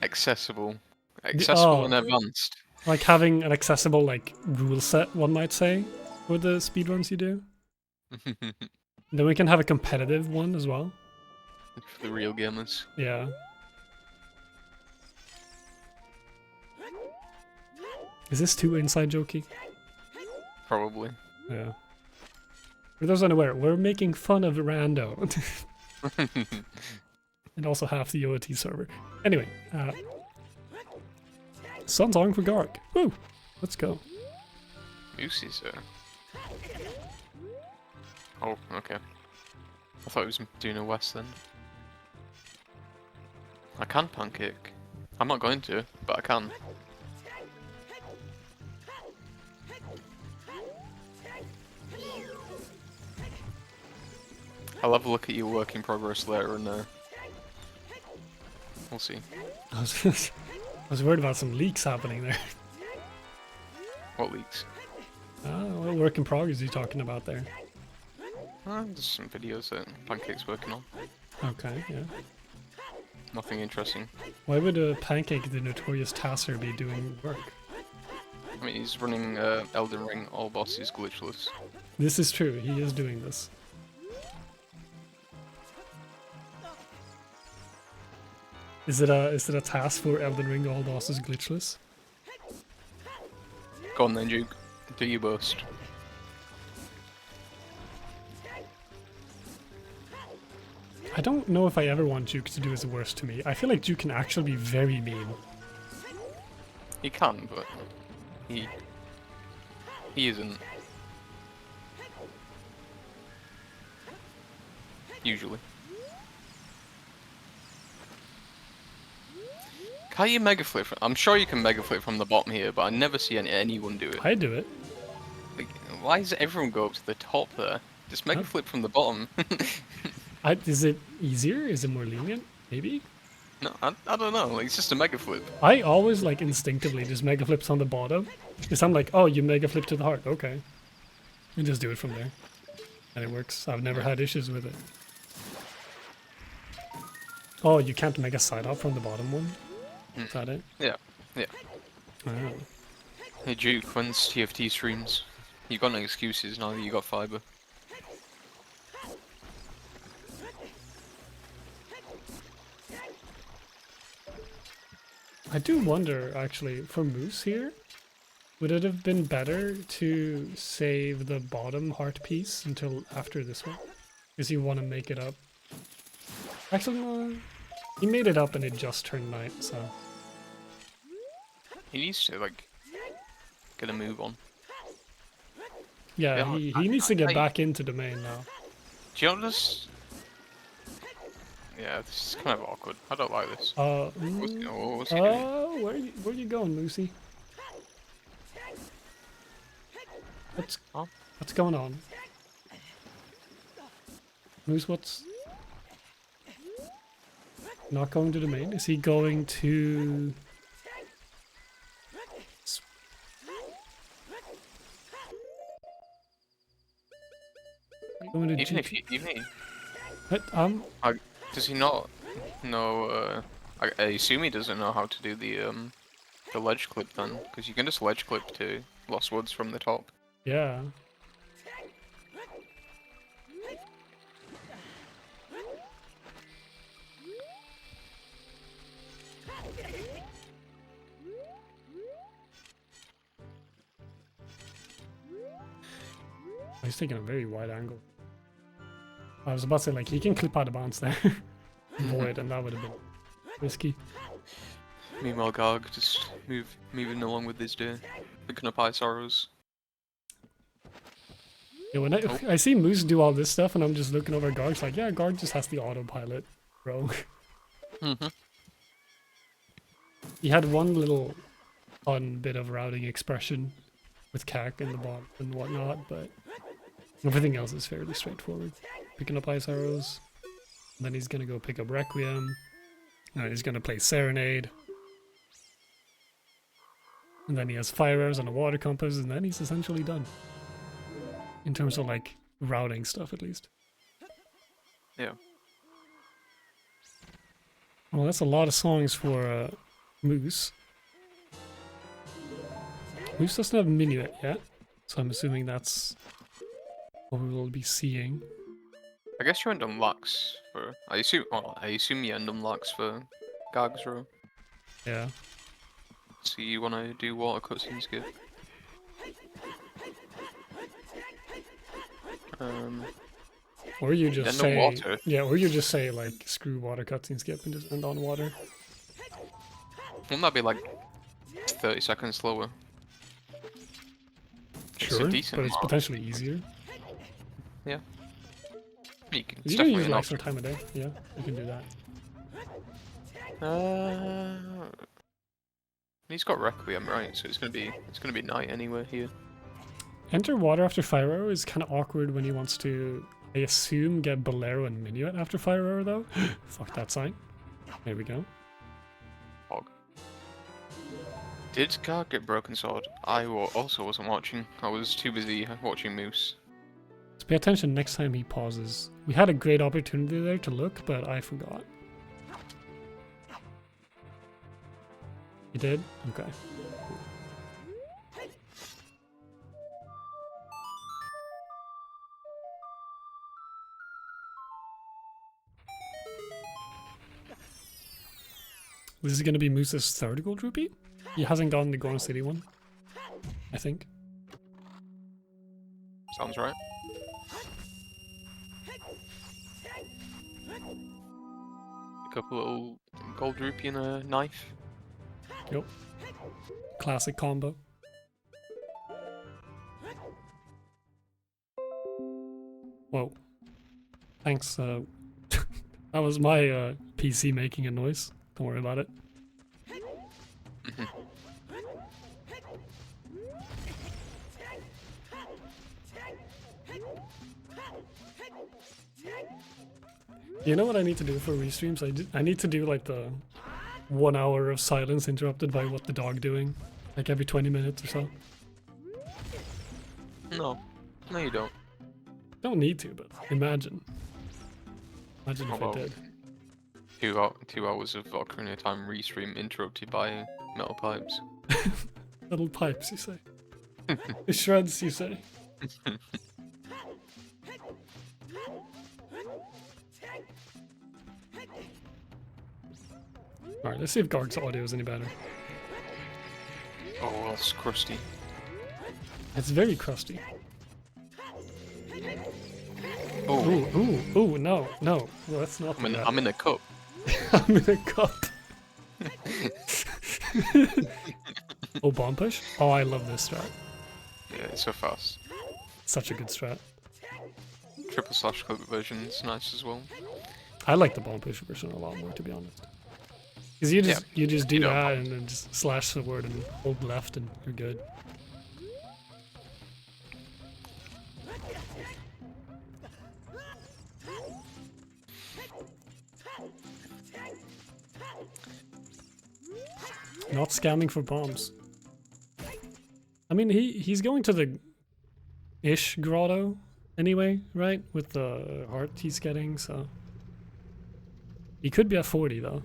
Accessible and oh. advanced. Like having an accessible like rule set, one might say, for the speedruns you do. Then we can have a competitive one as well. For the real gamers. Yeah. Is this too inside jokey? Probably. Yeah. For those unaware, we're making fun of Rando. And also half the OoT server. Anyway, Sun Song for Garg. Woo! Let's go. Moose is Oh, okay. I thought it was doing a west then. I can pancake. I'm not going to, but I can. I'll have a look at your work in progress later and we'll see. I was worried about some leaks happening there. What leaks? What work in progress are you talking about there? There's some videos that Pancake's working on. Okay, yeah. Nothing interesting. Why would a Pancake, the notorious tasser, be doing work? I mean, he's running Elden Ring all bosses glitchless. This is true, he is doing this. Is it a task for Elden Ring all bosses glitchless? Go on then, Duke. Do your burst. I don't know if I ever want Duke to do his worst to me. I feel like Duke can actually be very mean. He can, but he isn't. Usually. Can you mega flip? I'm sure you can mega flip from the bottom here, but I never see anyone do it. I do it. Like, why does everyone go up to the top there? Just mega flip from the bottom. Is it easier? Is it more lenient? Maybe? No, I don't know. Like, it's just a mega flip. I always like instinctively just mega flips on the bottom. Because I'm like, oh, you mega flip to the heart. Okay. And just do it from there. And it works. I've never had issues with it. Oh, you can't mega side up from the bottom one? Is that it? Yeah, yeah. Oh. Hey Duke, when's TFT streams? You got no excuses now that you got fiber. I do wonder, actually, for Moose here, would it have been better to save the bottom heart piece until after this one? Because you want to make it up. Actually, no. He made it up and it just turned night, so... He needs to, like, get a move on. Yeah, he needs to get back into the main now. Do you know this? Yeah, this is kind of awkward. I don't like this. What's he doing? Where you going, Lucy? What's going on? Moose, what's... Not going to the main? Is he going to... Going to Even if he... What? Does he not know, I assume he doesn't know how to do the ledge clip then, because you can just ledge clip to Lost Woods from the top. Yeah. He's taking a very wide angle. I was about to say, like, he can clip out of bounds there. Void, and that would have been risky. Meanwhile, Garg just moving along with his day, picking up ice arrows. Yeah, when I see Moose do all this stuff, and I'm just looking over Garg's like, yeah, Garg just has the autopilot, bro. He had one little fun bit of routing expression with CAC in the bottom and whatnot, but everything else is fairly straightforward. Picking up ice arrows, and then he's gonna go pick up Requiem, and he's gonna play Serenade, and then he has fire arrows and a water compass, and then he's essentially done. In terms of like routing stuff, at least. Yeah. Well, that's a lot of songs for Moose. Moose doesn't have Minuet yet, so I'm assuming that's what we will be seeing. I guess you end on Lux for... I assume you end on Lux for Garg's row. Yeah. So you want to do water cutscenes good? Or you just say... water. Yeah, or you just say, like, screw water cutscene skip and just end on water. Wouldn't that be like 30 seconds slower? True. Sure, decent but it's amount. potentially easier. Yeah. You can, You it's can definitely use an an extra option. time a day. Yeah, you can do that. He's got Requiem, right? So it's gonna be night anyway here. Enter water after fire arrow is kind of awkward when he wants to, I assume, get Bolero and Minuet after fire arrow though. Fuck that sign. There we go. Hog. Did Garg get Broken Sword? Also wasn't watching. I was too busy watching Moose. So pay attention next time he pauses. We had a great opportunity there to look, but I forgot. You did? Okay. This is going to be Moose's third gold rupee? He hasn't gotten the Gorn City one, I think. Sounds right. A couple little gold rupee and a knife. Yep. Classic combo. Whoa. Thanks, that was my PC making a noise. Don't worry about it. You know what I need to do for restreams? I need to do like the 1 hour of silence interrupted by what the dog doing. Like every 20 minutes or so. No. No, you don't. Don't need to, but imagine. Imagine if I Well, did. 2 hours of Ocarina of Time restream interrupted by metal pipes. Little pipes, you say. Shreds, you say. Alright, let's see if Garg's audio is any better. Oh, well, it's crusty. It's very crusty. Oh, Ooh, no. Well, that's not I'm in a cup. I'm in a cup. Oh, bomb push? Oh, I love this strat. Yeah, it's so fast. Such a good strat. Triple slash clip version is nice as well. I like the bomb push version a lot more, to be honest. Because you just do that and then just slash the word and hold left and you're good. Not scamming for bombs. I mean, he's going to the ish grotto anyway, right? With the heart he's getting, so he could be at 40 though.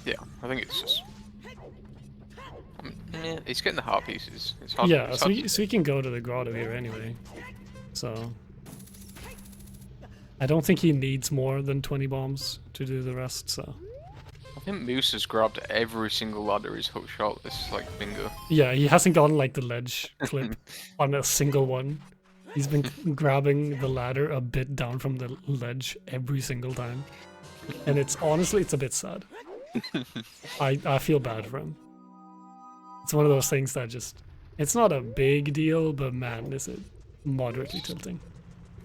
Yeah, I think it's just. Yeah, he's getting the heart pieces. It's hard. Yeah, it's so hard we can go to the grotto here anyway. So I don't think he needs more than 20 bombs to do the rest. So I think Moose has grabbed every single ladder he's hook shot this like bingo. yeah, he hasn't gotten like the ledge clip on a single one. He's been grabbing the ladder a bit down from the ledge every single time, and it's honestly it's a bit sad. I feel bad for him. It's one of those things that just it's not a big deal, but man, is it moderately tilting.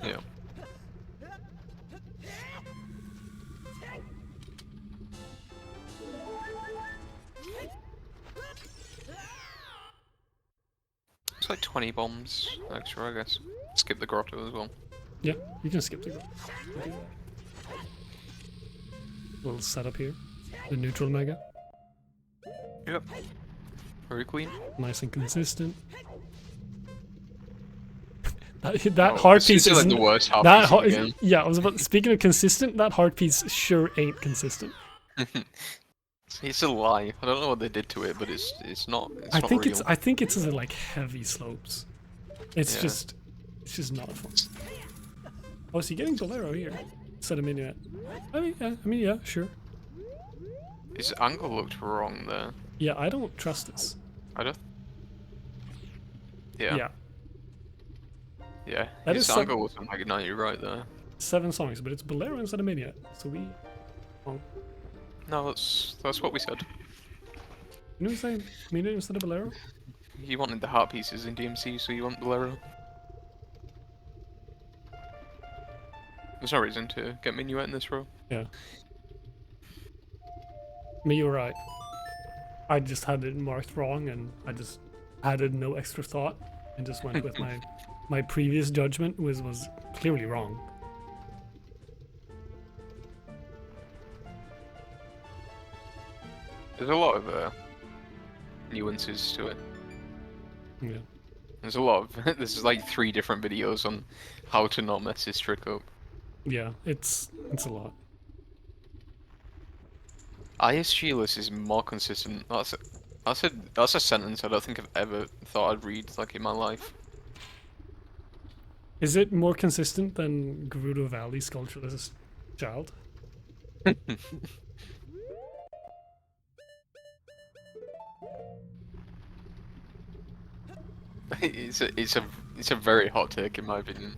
Yeah. It's like 20 bombs extra, I guess. Skip the grotto as well. Yeah, you can skip the grotto. Little setup here. The neutral mega. Yep. Very clean. Nice and consistent. that heart this piece is isn't like the worst half that piece heart, in the game. yeah, I was about speaking of consistent, that heart piece sure ain't consistent. It's a lie. I don't know what they did to it, but it's not. It's I not think real. I think it's like heavy slopes. It's Yeah. just not fun. Oh, is he getting Bolero here? Instead of Minuet. I mean, yeah, sure. His angle looked wrong there. Yeah, I don't trust this. I don't. Yeah. Yeah. That His is angle was on like 90 right there. 7 songs, but it's Bolero instead of Minuet. So we. Oh. No, that's what we said. You know what I'm saying? Minuet instead of Bolero? You wanted the heart pieces in DMC, so you want Bolero. There's no reason to get Minuet in this row. Yeah. I mean, you're right. I just had it marked wrong, and I just added no extra thought and just went with my previous judgment was clearly wrong. There's a lot of nuances to it. Yeah. There's a lot of this is like 3 different videos on how to not mess this trick up. Yeah, it's a lot. ISG-less is more consistent. That's a sentence I don't think I've ever thought I'd read like in my life. Is it more consistent than Gerudo Valley Sculptureless Child? It's a very hot take in my opinion.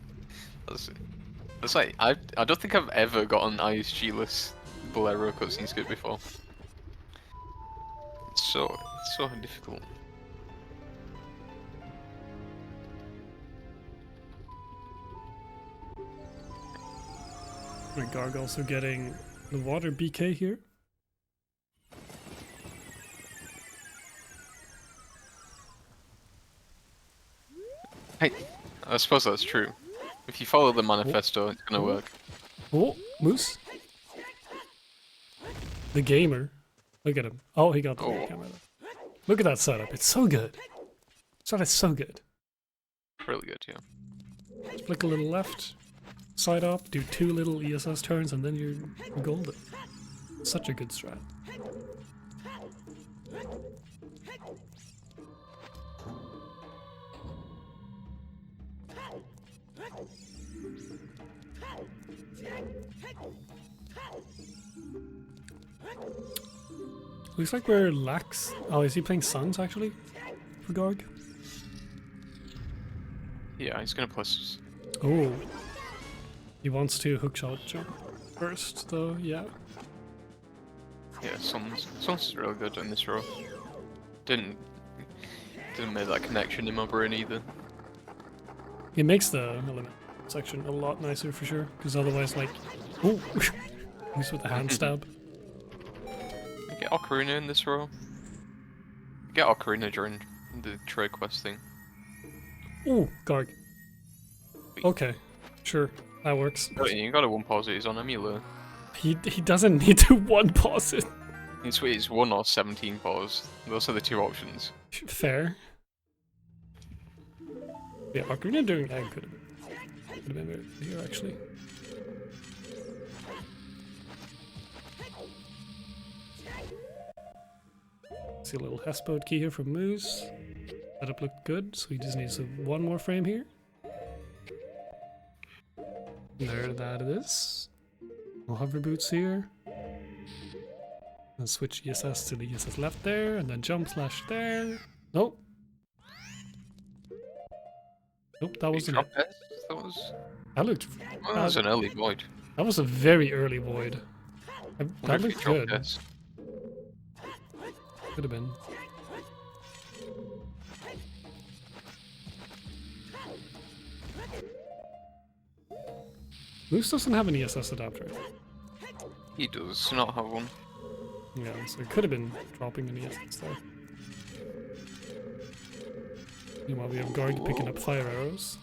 That's like I don't think I've ever gotten ISG-less Bolero cutscene skip before. It's so difficult. My Garg also getting the water BK here. I suppose that's true. If you follow the manifesto, it's gonna work. Oh, Moose. The gamer. Look at him. Oh, he got the camera. Look at that setup. It's so good. It's so good. Really good, yeah. Just flick a little left, side up, do 2 little ESS turns, and then you're golden. Such a good strat. Looks like we're lax. Oh, is he playing Suns actually? For Garg? Yeah, he's gonna plus. Oh. He wants to hookshot jump first, though, yeah. Yeah, Sons is really good in this row. Didn't make that connection in my brain either. It makes the element section a lot nicer for sure, because otherwise, like, oh, he's with the hand stab. Get Ocarina in this row. Get Ocarina during the trade quest thing. Oh, Garg. Okay, sure, that works. Oh, you gotta 1-pause it, he's on Emula. He doesn't need to 1-pause it. It's 1 or 17 pause. Those are the 2 options. Fair. Yeah, Ocarina during Egg could have been very good here actually. See a little Hespode key here from Moose. Setup looked good, so he just needs 1 more frame here. There that it is. No hover boots here. And switch ESS to the ESS left there, and then jump slash there. Nope. Nope, that wasn't it. That looked. Oh, that was an early void. That was a very early void. That looked good. Could have been. Moose doesn't have an ESS adapter. He does not have one. Yeah, so it could have been dropping an ESS there. Meanwhile, we have Garg picking up fire arrows.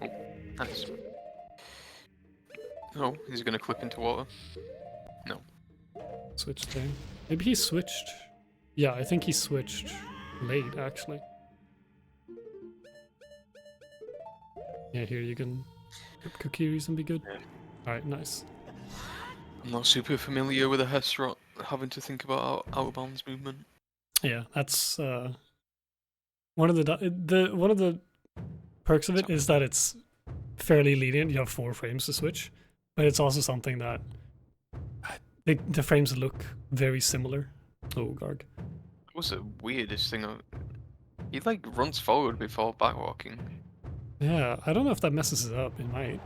Oh, nice. Oh, he's gonna clip into water. No. Switched there. Maybe he switched. Yeah, I think he switched late, actually. Yeah, here you can flip Kokiris and be good. Alright, nice. I'm not super familiar with a Hesrot having to think about out of bounds movement. Yeah, that's one of the perks of it is that it's fairly lenient. You have 4 frames to switch, but it's also something that the frames look very similar. Oh, Garg. That was the weirdest thing. He like runs forward before backwalking. Yeah, I don't know if that messes it up. It might.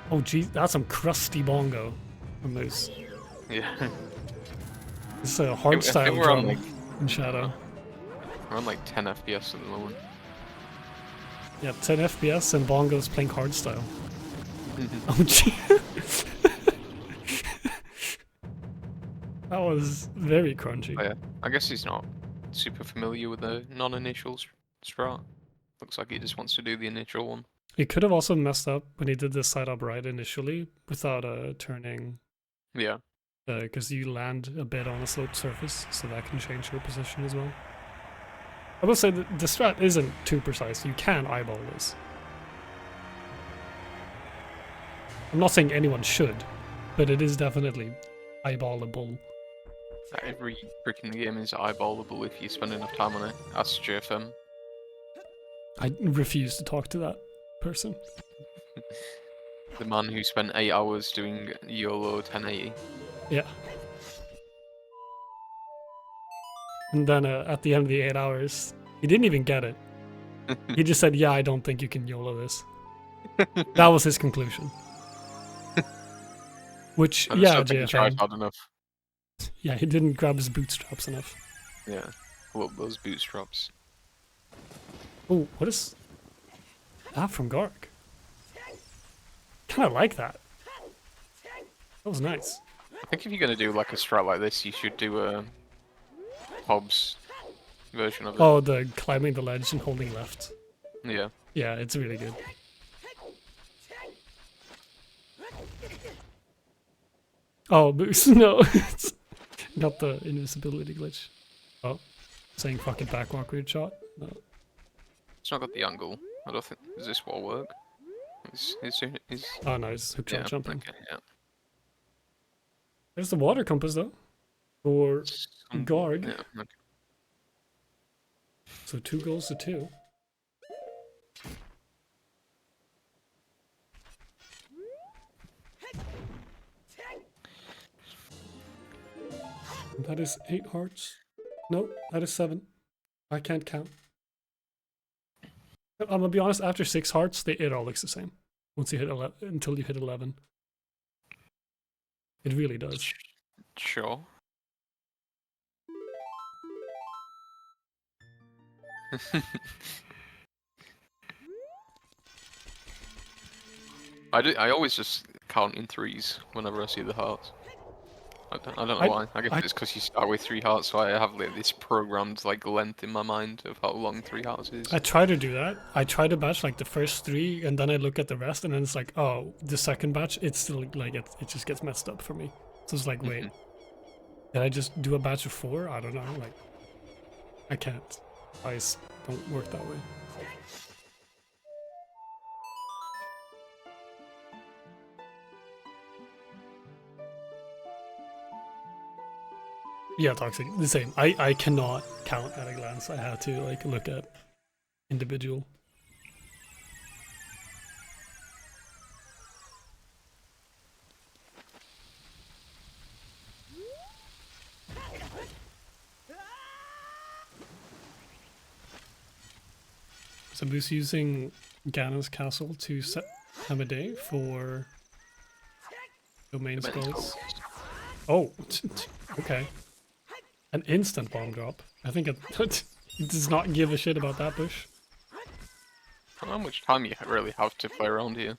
Oh, geez, that's some crusty bongo from Moose. Yeah. It's a hard I style think we're on drum like in Shadow. we're on like 10 FPS at the moment. Yeah, 10 FPS and Bongo's playing hard style. Oh gee. That was very crunchy. Oh, yeah. I guess he's not super familiar with the non-initial strat. Looks like he just wants to do the initial one. He could have also messed up when he did the side up right initially without turning, Yeah. because you land a bit on a sloped surface, so that can change your position as well. I will say that the strat isn't too precise. You can eyeball this. I'm not saying anyone should, but it is definitely eyeballable. Every trick in the game is eyeballable if you spend enough time on it. Ask JFM. I refuse to talk to that person. The man who spent 8 hours doing YOLO 1080. Yeah. And then at the end of the 8 hours, he didn't even get it. He just said, yeah, I don't think you can YOLO this. That was his conclusion. Which, I just yeah, don't think he tried JFM. hard enough. Yeah, he didn't grab his bootstraps enough. Yeah. Love those bootstraps. Oh, what is that from Garg? Kind of like that. That was nice. I think if you're gonna do like a strat like this, you should do a Hobbs version of it. Oh, the climbing the ledge and holding left. Yeah. Yeah, it's really good. Oh, boost. No, it's not the invisibility glitch. Oh, saying fucking backwalk weird shot. No. It's not got the angle. I don't think. Does this wall work? He's Oh no, it's hook shot yeah. jumping. Okay. Yeah. There's the water compass though. For Garg. Yeah. Okay. So 2 goals to 2. That is 8 hearts. No, that is 7. I can't count. I'm gonna be honest, after 6 hearts, it all looks the same. Once you hit 11, until you hit 11. It really does. Sure. I always just count in 3s whenever I see the hearts. I don't know why. I guess it's because you start with 3 hearts, so I have like this programmed like length in my mind of how long 3 hearts is. I try to do that. I try to batch like the first 3, and then I look at the rest, and then it's like, oh, the second batch, it's still like it just gets messed up for me. So it's like, wait, did I just do a batch of 4? I don't know. Like, I can't. Eyes don't work that way. Yeah, toxic. The same. I cannot count at a glance. I have to like look at individual. So Moose using Gana's castle to set Hamade for domain skulls. Oh, okay. An instant bomb drop. I think it does not give a shit about that bush. I don't know how much time you really have to play around here.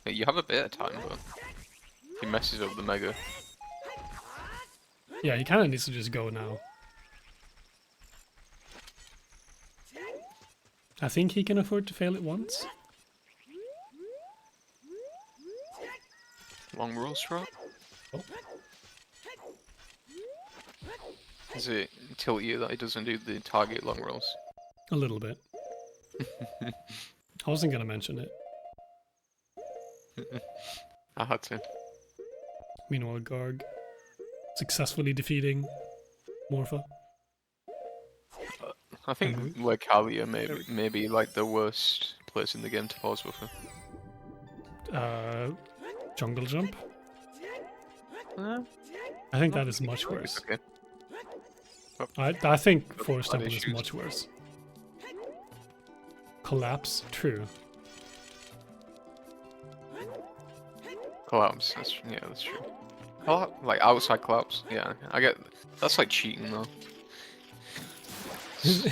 Yeah, you have a bit of time, but he messes up the mega. Yeah, he kind of needs to just go now. I think he can afford to fail it once. Long roll strat? Oh. Is it tilt you that he doesn't do the target long rolls? A little bit. I wasn't gonna mention it. I had to. Meanwhile, Garg successfully defeating Morpha. I think like Halia maybe like the worst place in the game to pause buffer. Jungle jump. Uh, I think that is much worse. Okay. I think Forest bad Temple is issues. much worse. Collapse, true. Collapse. That's true. Oh, like outside collapse. Yeah, I get. That's like cheating though.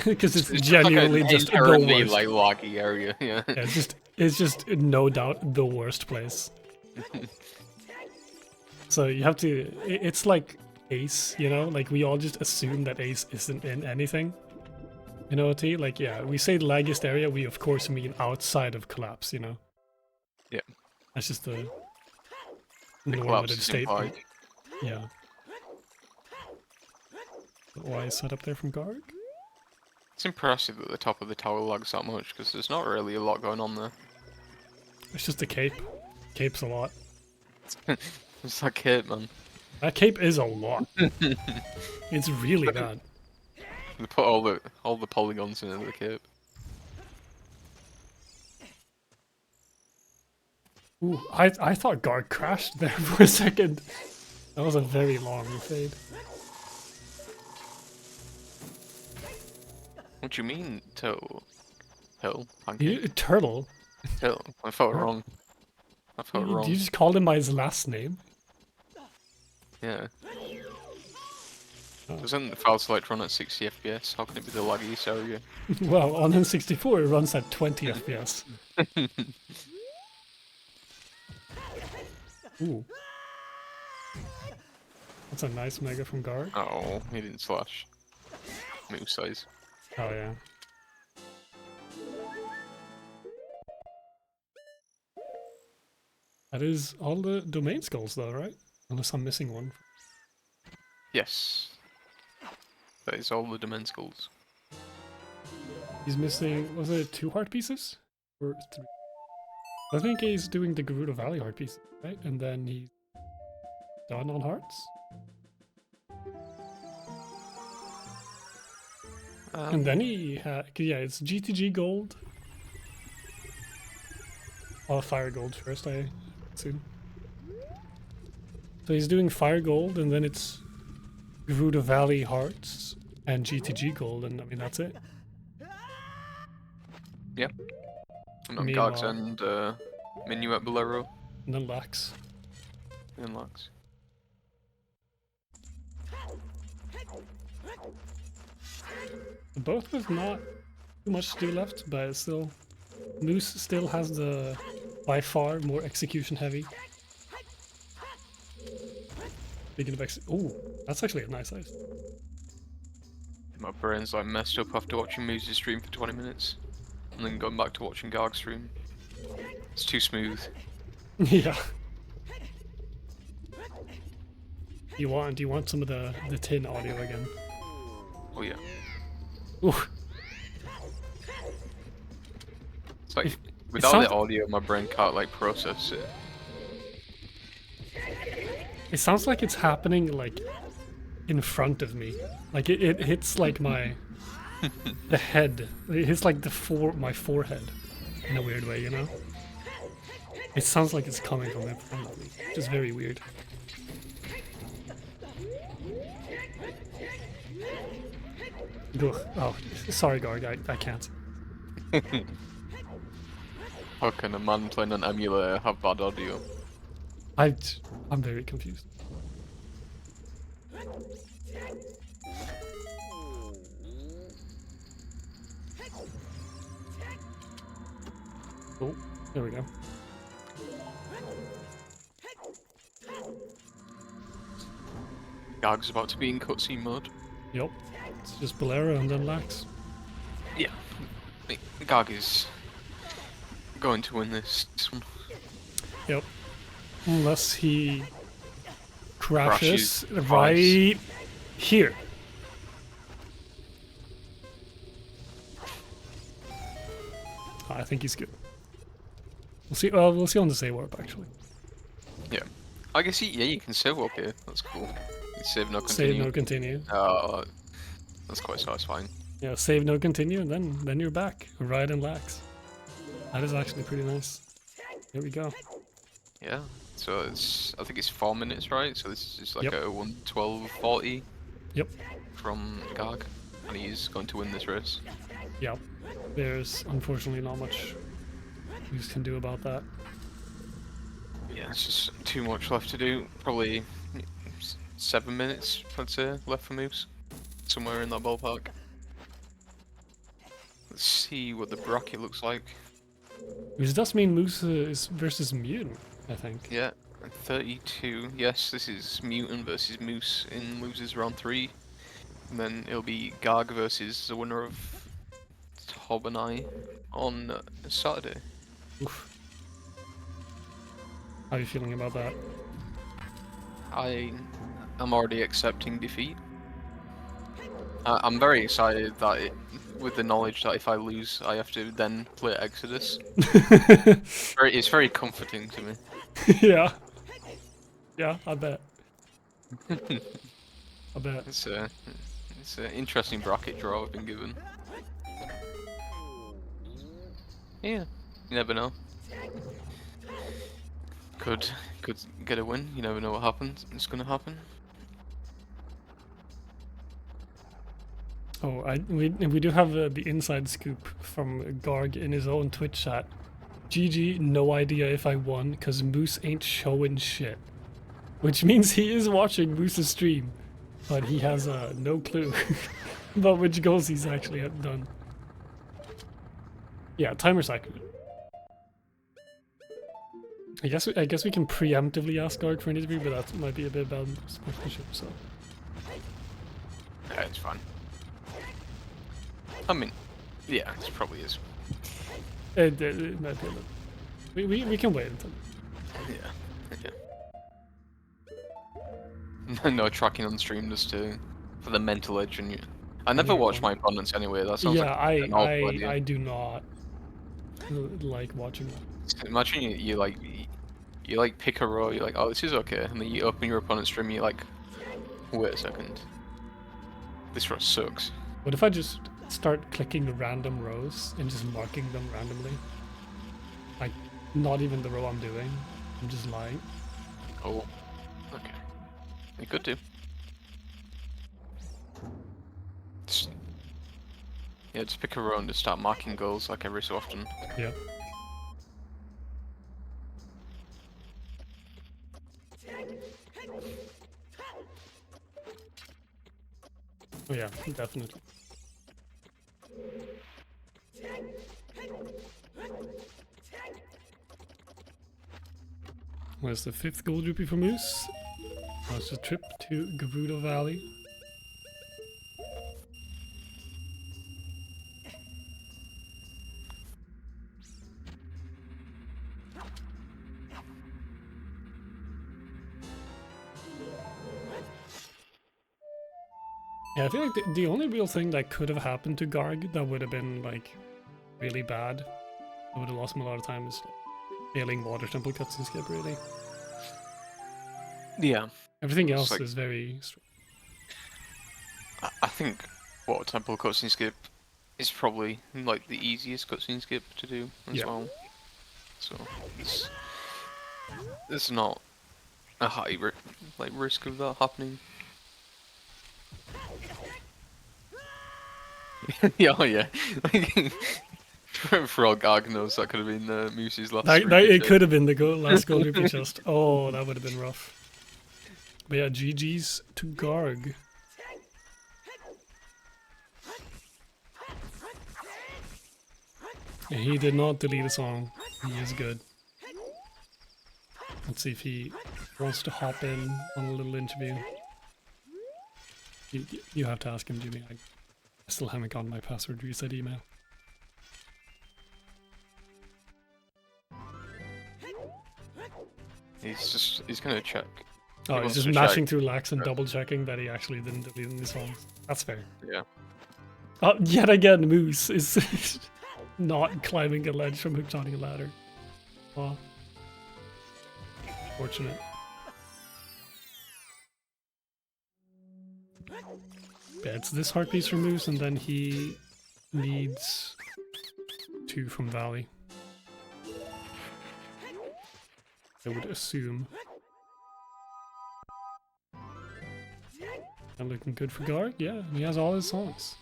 Because it's It's just like genuinely an just the inherently worst. like laggy area. Yeah. Yeah, it's just no doubt the worst place. So you have to. It's like Ace, you know? Like we all just assume that Ace isn't in anything. In OT, like yeah, we say laggiest area, we of course mean outside of collapse, you know? Yeah. That's just the The collapse normative is statement. implied. Yeah. Why is set up there from Garg? It's impressive that the top of the tower lags that much because there's not really a lot going on there. It's just a cape. Cape's a lot. It's like it, man. That cape is a lot. It's really bad. They put all the polygons into the cape. Ooh, I thought Garg crashed there for a second. That was a very long fade. What do you mean, Hill? Pancake? Turtle? Hill. I felt What? wrong. I felt You wrong. just called him by his last name? Yeah. Oh. Doesn't the file select run at 60 FPS? How can it be the laggiest area? Well, on N64 it runs at 20 FPS. Ooh. That's a nice mega from Garg. Oh, he didn't slash. Move size. Oh yeah. That is all the domain skulls though, right? Unless I'm missing one. Yes. That is all the dimensicles. He's missing, was it 2 heart pieces? Or 3? I think he's doing the Gerudo Valley heart piece, right? And then he's done on hearts? And then he had, yeah, it's GTG gold. Oh, fire gold first, I assume. So he's doing fire gold, and then it's Gerudo Valley hearts and GTG gold, and I mean that's it. Yep. And on Meanwhile- Gargs and Minuet Bolero. And then Lax. And Lux. Both with not too much to do left, but still, Moose still has the by far more execution heavy. Speaking of oh, that's actually a nice ice. My brain's like messed up after watching Moose's stream for 20 minutes. And then going back to watching Garg's stream. It's too smooth. Yeah. Do you want some of the tin audio again? Oh yeah. Ooh. It's like, It without sounds- the audio, my brain can't like process it. It sounds like it's happening like in front of me. Like it hits like my the head. It hits like my forehead in a weird way, you know? It sounds like it's coming from in front of me. Which is very weird. Ugh. Oh, sorry Garg, I can't. How can a man playing an emulator have bad audio? I'm very confused. Oh, there we go. Garg's about to be in cutscene mode. Yep. It's just Bolero and then Lax. Yeah. Garg is going to win this one. Yep. Unless he crashes Crashes right here. I think he's good. We'll see. We'll see on the save warp actually. Yeah. I guess yeah, you can save up here. That's cool. You save no continue. Save no continue. That's quite satisfying. Yeah, save no continue, and then you're back. Right and Lax. That is actually pretty nice. Here we go. Yeah. So I think it's 4 minutes, right? So this is just like Yep. a 1:12:40. Yep. From Garg, and he's going to win this race. Yep. There's unfortunately not much we can do about that. Yeah, it's just too much left to do. Probably 7 minutes, I'd say, left for Moose. Somewhere in that ballpark. Let's see what the bracket looks like. Which does mean Moose is versus Mutant, I think. Yeah, 32. Yes, this is Mutant versus Moose in losers round 3. And then it'll be Garg versus the winner of Hob and I on Saturday. Oof. How are you feeling about that? I am already accepting defeat. I'm very excited that with the knowledge that if I lose, I have to then play Exodus. It's very comforting to me. Yeah. Yeah, I bet. I bet. It's an interesting bracket draw I've been given. Yeah, you never know. Could get a win. You never know what happens. It's gonna happen. Oh, we do have the inside scoop from Garg in his own Twitch chat. GG, no idea if I won, cause Moose ain't showing shit. Which means he is watching Moose's stream, but he has no clue about which goals he's actually done. Yeah, timer's accurate. I guess we can preemptively ask Garg for an interview, but that might be a bit bad sportsmanship, so. Yeah, it's fine. I mean, yeah, it probably is. It might be a little. We can wait until. Yeah. Okay. No tracking on stream just for the mental edge and you. I never watch my opponents anyway. That sounds yeah, like an awful idea. I do not like watching that. Imagine you like pick a row. You're like, oh, this is okay, and then you open your opponent's stream. You're like, wait a second, this row sucks. What if I just start clicking random rows and just marking them randomly? Like, not even the row I'm doing. I'm just lying. Oh, okay. You could do. Just pick a row and just start marking goals like every so often. Yeah. Oh yeah, definitely. Where's the 5th gold rupee for Moose? That's a trip to Gerudo Valley. Yeah, I feel like the only real thing that could have happened to Garg that would have been like really bad, I would have lost him a lot of time, is failing water temple cutscene skip really. Yeah. Everything else like, is very. I think water temple cutscene skip is probably like the easiest cutscene skip to do as well. So there's not a high risk of that happening. Yeah, oh yeah. For all Garg knows, that could have been Moose's last. It could have been the last gold rupee chest. Oh, that would have been rough. But yeah, GG's to Garg. Yeah, he did not delete a song. He is good. Let's see if he wants to hop in on a little interview. You have to ask him, Jimmy. I still haven't gotten my password reset email. He's gonna check. Oh, he's just mashing through lax and double checking that he actually didn't delete any songs. That's fair. Yeah. Oh, yet again, Moose is not climbing a ledge from hooked on a ladder. Oh. Fortunate. Yeah, it's this heart piece from Moose, and then he needs 2 from Valley. I would assume. And looking good for Garg, yeah, he has all his songs.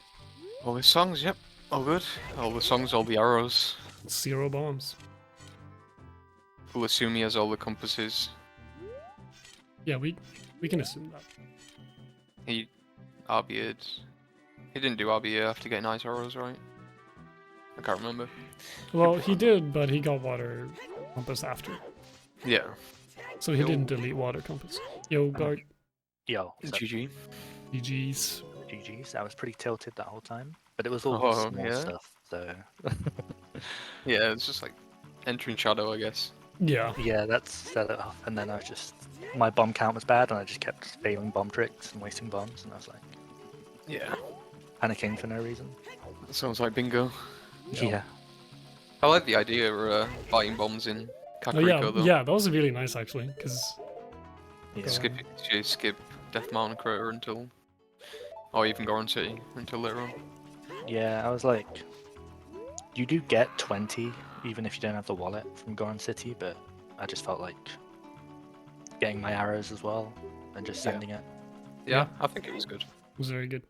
All his songs, yep, all good. All the songs, all the arrows. 0 bombs. We'll assume he has all the compasses. Yeah, we We can assume that. He RB'd. He didn't do RBA after getting ice arrows, right? I can't remember. Well, he did, but he got water compass after. Yeah. So he didn't delete water compass. Yo, guard. Yo, so GG. GG's. GG's. I was pretty tilted that whole time, but it was all Oh, small yeah? stuff, so... Yeah, it's just like entering shadow, I guess. Yeah. yeah, that set it off, and then I was just... My bomb count was bad, and I just kept failing bomb tricks and wasting bombs, and I was like... Yeah. panicking for no reason. That sounds like bingo. Yeah. I like the idea of buying bombs in Oh Kakariko yeah, though. yeah, that was really nice actually, because Yeah. Skip Death Mountain Crater until, or even Goron City until later on. Yeah, I was like... You do get 20, even if you don't have the wallet from Goron City, but I just felt like getting my arrows as well, and just Yeah. sending it. Yeah, I think it was good. it was very good.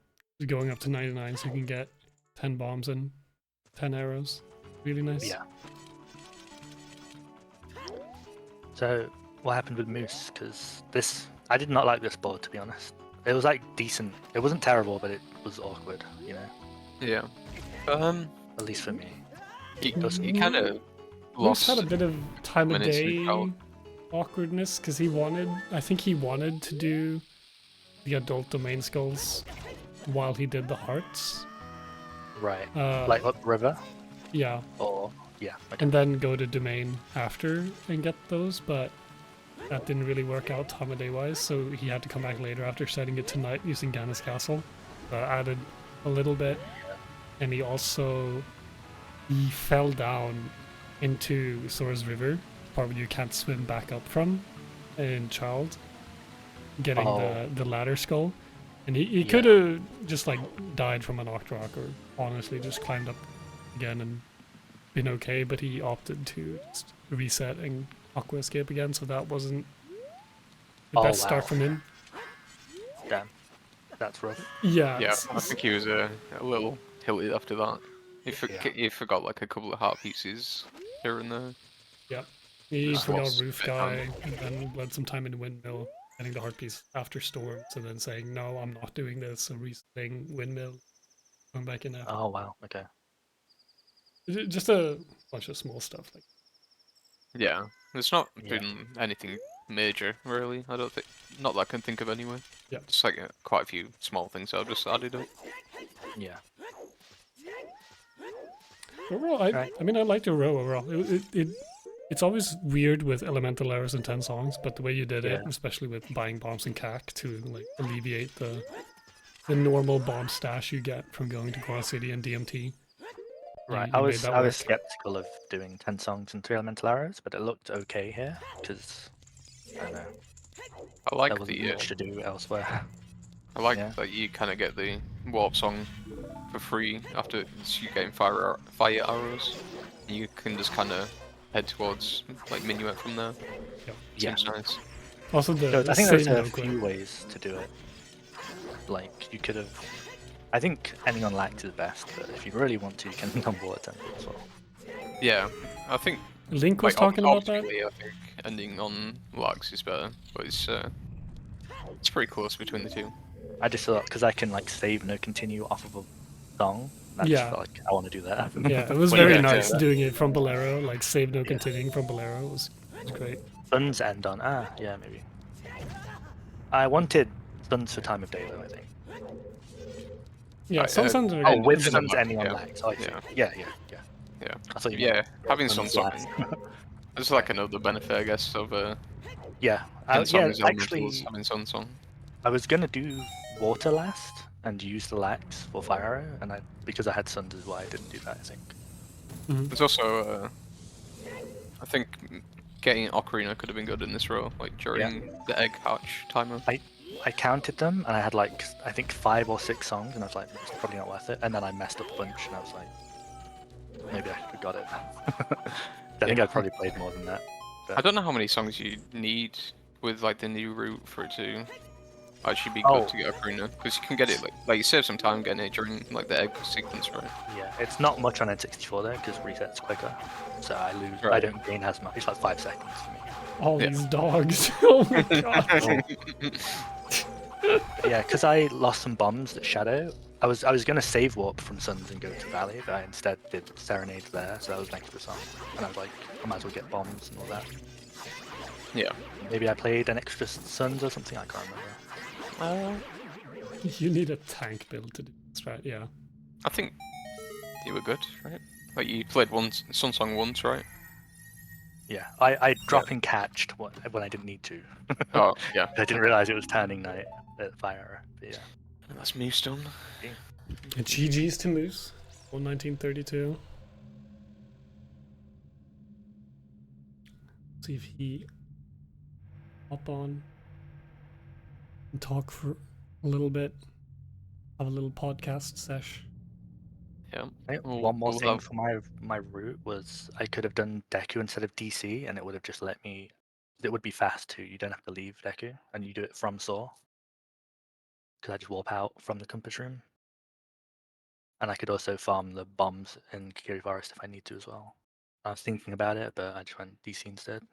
Going up to 99 so you can get 10 bombs and 10 arrows. Really nice. Yeah. So, what happened with Moose? Because this... I did not like this board, to be honest. It was like decent. It wasn't terrible, but it was awkward, you know? Yeah. At least for me. He Mm, kind of Moose lost. had a bit of time of minutes day we felt. awkwardness because I think he wanted to do the adult domain skulls while he did the hearts. Right. Uh, Like upriver? yeah, Or... Yeah. Okay. and then go to domain after and get those, but that didn't really work out time of day wise, so he had to come back later after setting it tonight using Gannis Castle. Added a little bit, and he fell down into Sora's River, part where you can't swim back up from in Child, getting the ladder skull. And he could have just like died from an Octrock, or honestly just climbed up again and been okay, but he opted to just reset and Aqua Escape again, so that wasn't the best start from him. Damn. That's rough. Yeah. Yeah, I think he was a little tilted after that. He forgot like a couple of heart pieces here and there. Yeah. He Just forgot lost Roof a bit of Guy, and then led some time in Windmill, getting the heart piece after Storm, so then saying, no, I'm not doing this, so resetting Windmill, going back in after. Oh, wow. Okay. Just a bunch of small stuff. Like Yeah, it's not been anything major really. I don't think, not that I can think of anyway. Yeah. Just like quite a few small things I've just added up. Yeah. overall, I mean, I like the row overall. It's always weird with elemental arrows and 10 songs, but the way you did it, especially with buying bombs and CAC to like alleviate the normal bomb stash you get from going to Goron City and DMT. Right, You I made was that I work. was skeptical of doing 10 songs and 3 elemental arrows, but it looked okay here because I don't know. I like There wasn't much to do elsewhere. I like that you kind of get the warp song for free after you getting fire arrows. You can just kind of head towards like Minuet from there. Yeah. Seems nice. Also, So I think there's same a no few ways to do it. Like you could have. I think ending on Lact is best, but if you really want to, you can end on Water Temple as well. Yeah, I think Link was like, talking about that. optically, I think ending on Lux is better, but it's pretty close between the two. I just thought because I can like save no continue off of a song. I just Yeah. felt like I want to do that. Yeah, it was Well, very yeah, nice yeah. doing it from Bolero, like save no continuing from Bolero. It was great. Suns end on maybe. I wanted Suns for Time of Day though. I think. Yeah, Right, some songs are Oh, good. with Ending on Suns Lact, ending on yeah. Lact. Oh, I see. Yeah. Yeah. I thought you meant Having Suns some last. It's like another benefit, I guess, of Yeah. songs, Actually, having Sun Song. I was gonna do Water last and use the Lax for Fire Arrow, and because I had Suns is why I didn't do that. I think. There's also, I think getting Ocarina could have been good in this row, like during the egg hatch timer. I counted them, and I had like I think 5 or 6 songs, and I was like, it's probably not worth it. And then I messed up a bunch, and I was like, maybe I could have got it. I think I probably played more than that. I don't know how many songs you need with like the new route for it to actually be Oh. good to get Ocarina, because you can get it like you save some time getting it during like the egg sequence, right? Yeah, it's not much on N64 though, because resets quicker. So I lose. I Right. don't gain as much. It's like 5 seconds for me. All Yeah. these dogs. Oh my god. Yeah, because I lost some bombs at Shadow. I was gonna save warp from Suns and go to Valley, but I instead did Serenade there, so that was an extra song. And I was like, I might as well get bombs and all that. Yeah. Maybe I played an extra Suns or something. I can't remember. You need a tank build to do this, right? Yeah. I think you were good, right? Like you played Sun Song once, right? Yeah, I drop and catched when I didn't need to. Oh, yeah. I didn't realize it was turning night at Fire Arrow. But yeah. That's Moose done. GG's to Moose. 1932. See if he hop on and talk for a little bit. Have a little podcast sesh. Yeah. I think We'll- one more we'll thing have- for my route was I could have done Deku instead of DC, and it would have just let me. It would be fast too. You don't have to leave Deku, and you do it from Saw. Because I just warp out from the compass room, and I could also farm the bombs in Kikiri Forest if I need to as well. I was thinking about it, but I just went DC instead.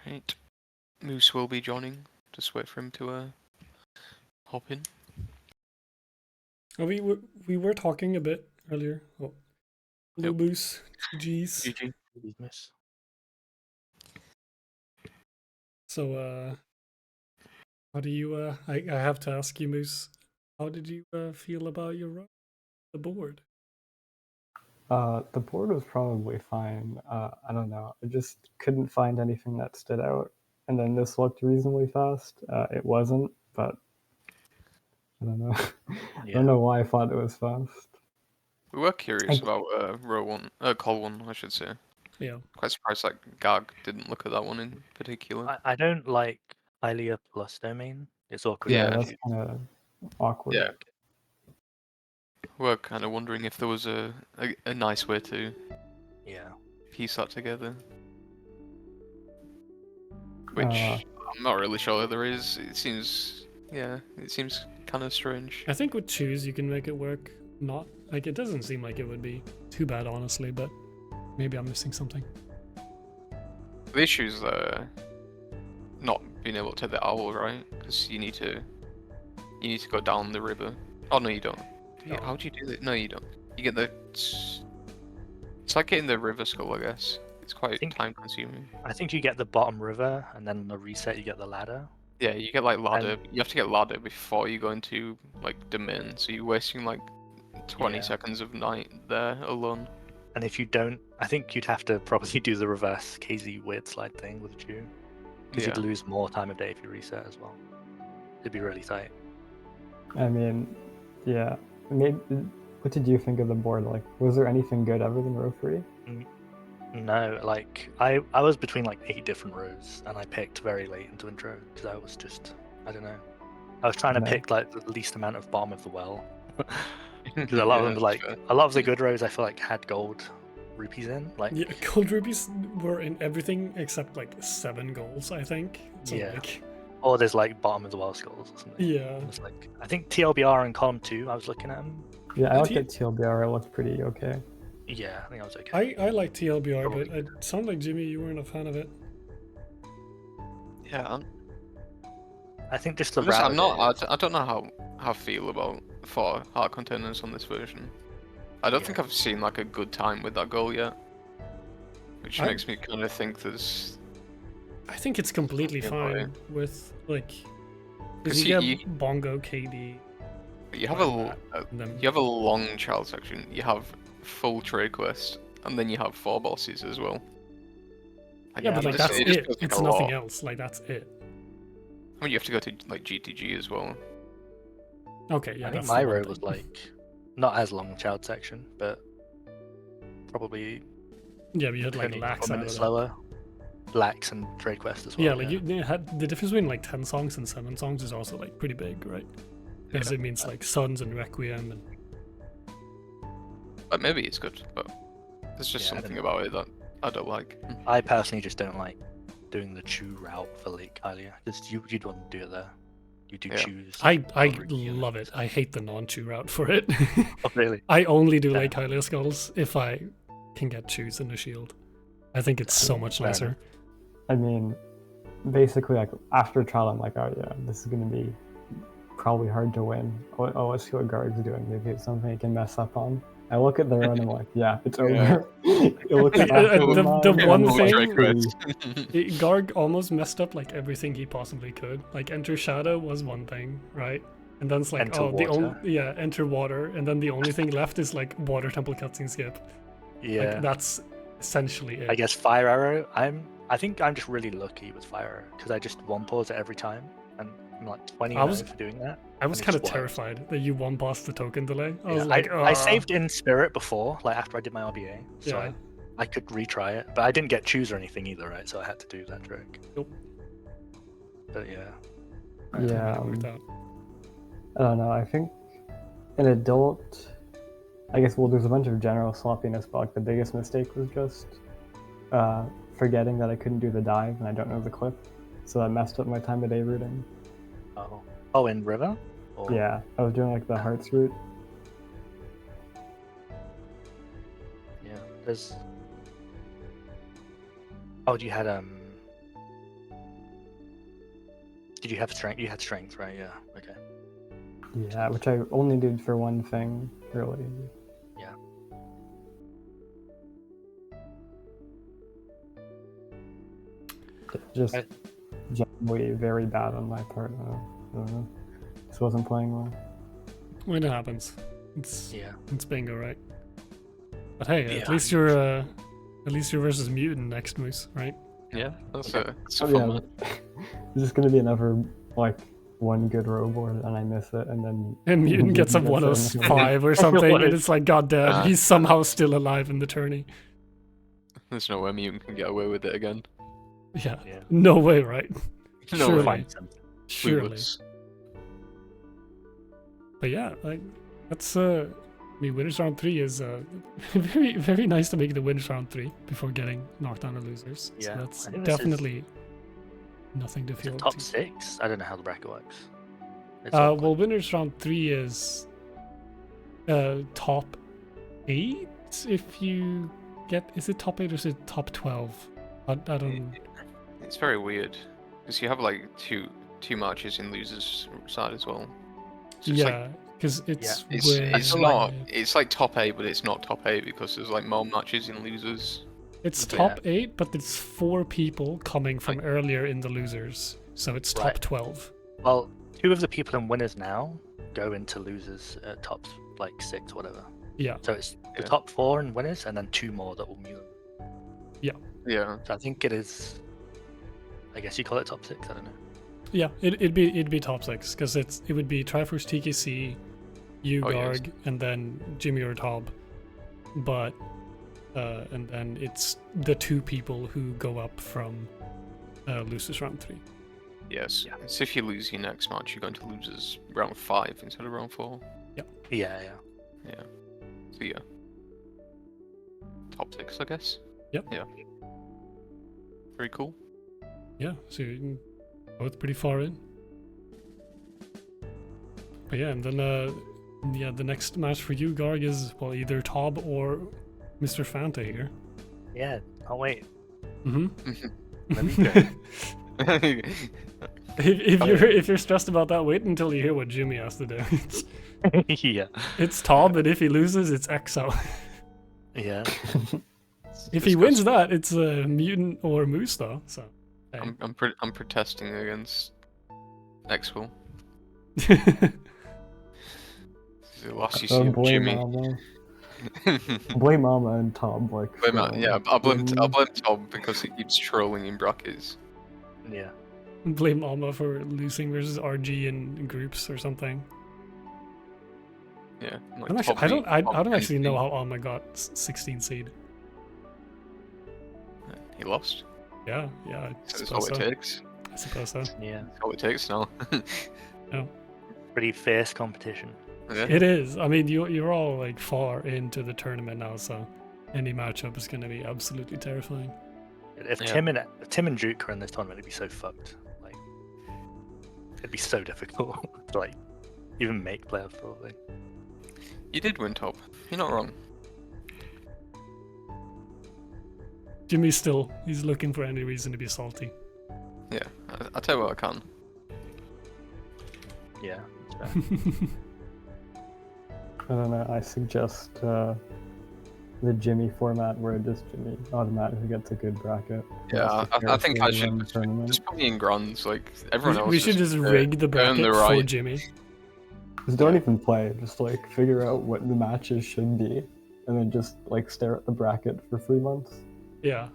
Right. Moose will be joining. Just wait for him to hop in. Oh, we were talking a bit earlier. Oh, hello, Yep. Moose. GG's. GG. Please miss. So, how do you? I have to ask you, Moose. How did you feel about your run? The board. The board was probably fine. I don't know. I just couldn't find anything that stood out. And then this looked reasonably fast. It wasn't, but I don't know. I don't know why I thought it was fast. We were curious about row one, call one, I should say. Yeah. Quite surprised that Gag didn't look at that one in particular. I don't like Hylia plus domain. It's awkward. Yeah, that's kind of awkward. Yeah. We're kind of wondering if there was a nice way to Yeah. piece that together. Which Uh, I'm not really sure there is. It seems kind of strange. I think with choose you can make it work. Not like it doesn't seem like it would be too bad, honestly, but maybe I'm missing something. The issue is not being able to take the owl, right? Because you need to go down the river. Oh no, you don't. How do you do that? No, you don't. You get the. It's like getting the river skull, I guess. It's quite time consuming. I think you get the bottom river, and then on the reset you get the ladder. Yeah, you get like ladder. You have to get ladder before you go into like domain, so you're wasting like 20 seconds of night there alone. And if you don't, I think you'd have to probably do the reverse KZ weird slide thing with you, because you'd lose more time of day if you reset as well. It'd be really tight. I mean, yeah. Maybe, what did you think of the board? Like, was there anything good other than row 3? No, like I was between like 8 different rows, and I picked very late into intro because I was just, I don't know, I was trying to pick like the least amount of bottom of the well. Because a lot of them, like a lot of the good rows, I feel like had gold rupees in. Like Yeah, gold rupees were in everything except like 7 golds, I think. So, Yeah. Like, or there's like bottom of the well skulls or something. yeah. It's like I think TLBR in column 2. I was looking at them. Yeah, I And looked he- at TLBR. It looked pretty okay. Yeah, I think I was okay. I like TLBR, Probably. but it sounded like Jimmy, you weren't a fan of it. Yeah, I think just the I'm route. not. I don't know how I feel about 4 heart containers on this version. I don't think I've seen like a good time with that goal yet, which makes me kind of think there's. I think it's completely Yeah, fine with like. 'Cause You you- get Bongo KD. You have like a that, and then you have a long child section. You have full trade quest, and then you have 4 bosses as well. yeah, but like just- that's it just it. feels like It's a nothing lot. else. Like that's it. I mean, you have to go to like GTG as well. Okay, yeah. I think that's my the one row thing. was like not as long child section, but probably Yeah, but you had like only lax 1 out minute of that. slower. Lax and trade quest as well. Yeah, like you had the difference between like 10 songs and 7 songs is also like pretty big, right? Because it means like Suns and Requiem and But maybe it's good. But There's just Yeah, I don't something know. about it that I don't like. I personally just don't like doing the chew route for Lake Hylia, because you'd want to do it there. You do Yeah. choose. I over love it. units. I hate the non-chew route for it. Oh, really? I only do Fair Lake Hylia skulls if I can get chews in the shield. I think it's so much Fair nicer. enough. I mean, basically, like after trial, I'm like, oh yeah, this is gonna be probably hard to win. Oh, let's see what Garg's doing. Maybe it's something he can mess up on. I look at their own, I'm like, yeah, it's over. You look at The one thing- Regrets. Garg almost messed up like everything he possibly could. Like enter shadow was one thing, right? And then it's like, Enter oh, the only water. enter water, and then the only thing left is like water temple cutscene skip. Yeah. Like that's essentially it. I guess fire arrow. I think I'm just really lucky with fire arrow because I just one pause it every time, and I'm like 20 I was- for doing that. I was and it kind of just worked. terrified that you one bossed the token delay. I Yeah, was like, I "Ugh." saved in spirit before, like after I did my RBA, so Yeah. I could retry it, but I didn't get choose or anything either, right? So I had to do that trick. Nope. But yeah, Yeah, It worked out. I don't know. I think an adult, I guess, well, there's a bunch of general sloppiness, but like the biggest mistake was just forgetting that I couldn't do the dive and I don't know the clip, so that messed up my time of day routing. oh, in river. Or... Yeah, I was doing like the hearts route. Yeah, there's. Oh, you had Did you have strength? You had strength, right? Yeah. Okay. Yeah, which I only did for one thing, really. Yeah. Just I- generally very bad on my part. I don't know. Just wasn't playing well. When it happens, it's Yeah. bingo, right? But hey, Yeah. at least you're versus mutant next, Moose, right? Yeah, that's Okay. a Oh, fun yeah, one. There's just gonna be another like one good row board and I miss it, and then And mutant gets a Mutant gets it. 105 or something, and it's like, god damn, Ah. he's somehow still alive in the tourney. There's no way Mutant can get away with it again. Yeah, Yeah. no way, right? No Surely. way. Find something. Surely. Clueless. But yeah, like that's I mean, winners round 3 is very very nice to make the winners round 3 before getting knocked down to losers. Yeah, So that's I think this is- definitely nothing to Is feel. it top too- 6? I don't know how the bracket works. It's awkward. Well, winners round 3 is top 8 if you get. Is it top 8 or is it top 12? I don't. It's very weird because you have like two matches in losers side as well. So it's like, Yeah, because it's it's way- not. It's like top 8, but it's not top 8 because there's like more matches in losers. It's Yeah. top 8, but it's 4 people coming from earlier in the losers, so it's top Right. 12. Well, 2 of the people in winners now go into losers top like 6 or whatever. Yeah, So it's the Yeah. top 4 in winners and then 2 more that will mute. Yeah. So I think it is. I guess you call it top 6. I don't know. yeah, it'd be top 6 because it would be Triforce, TKC, you, Oh, yes. Garg, and then Jimmy or Tob, but and then it's the 2 people who go up from losers round 3. Yes. Yeah. So if you lose your next match, you're going to losers round 5 instead of round 4. Yeah. Yeah. So yeah. Top 6, I guess. Yep. Yeah. Very cool. Yeah, so you're both pretty far in. But yeah, and then the next match for you, Garg, is well either Tob or Mr. Fanta here. Yeah. Oh wait. Mm-hmm. Let me go. If you're stressed about that, wait until you hear what Jimmy has to do. Yeah. It's Tob, and if he loses, it's Exo. Yeah. If he wins that, it's Mutant or Moose, though. So. Hey. I'm protesting against Expo. Last you see blame Jimmy. Mama. Blame Mama and Tom, like. Yeah, I'll blame winning. Tom because he keeps trolling in brackets. Yeah. Blame Alma for losing versus RG in groups or something. Yeah. Like I'm actually, top I eight, don't top actually 10 know team. how Alma got 16 seed. He lost. Yeah, I That's suppose all so. it takes. I suppose so. Yeah. That's all it takes now. Pretty fierce competition. Yeah. It is. I mean, you're all like far into the tournament now, so any matchup is going to be absolutely terrifying. If Yeah. Tim and Duke are in this tournament, it'd be so fucked. Like, it'd be so difficult to like even make playoffs probably. You did win top. You're not wrong. Jimmy's still, he's looking for any reason to be salty. Yeah, I'll tell you what I can. Yeah. That's fair. I don't know. I suggest the Jimmy format where just Jimmy automatically gets a good bracket. Yeah, I think I should run tournament. just put me in grands. Like everyone else. We should just rig the earn bracket the for right. Jimmy. Just don't even play. Just like figure out what the matches should be, and then just like stare at the bracket for 3 months. Yeah.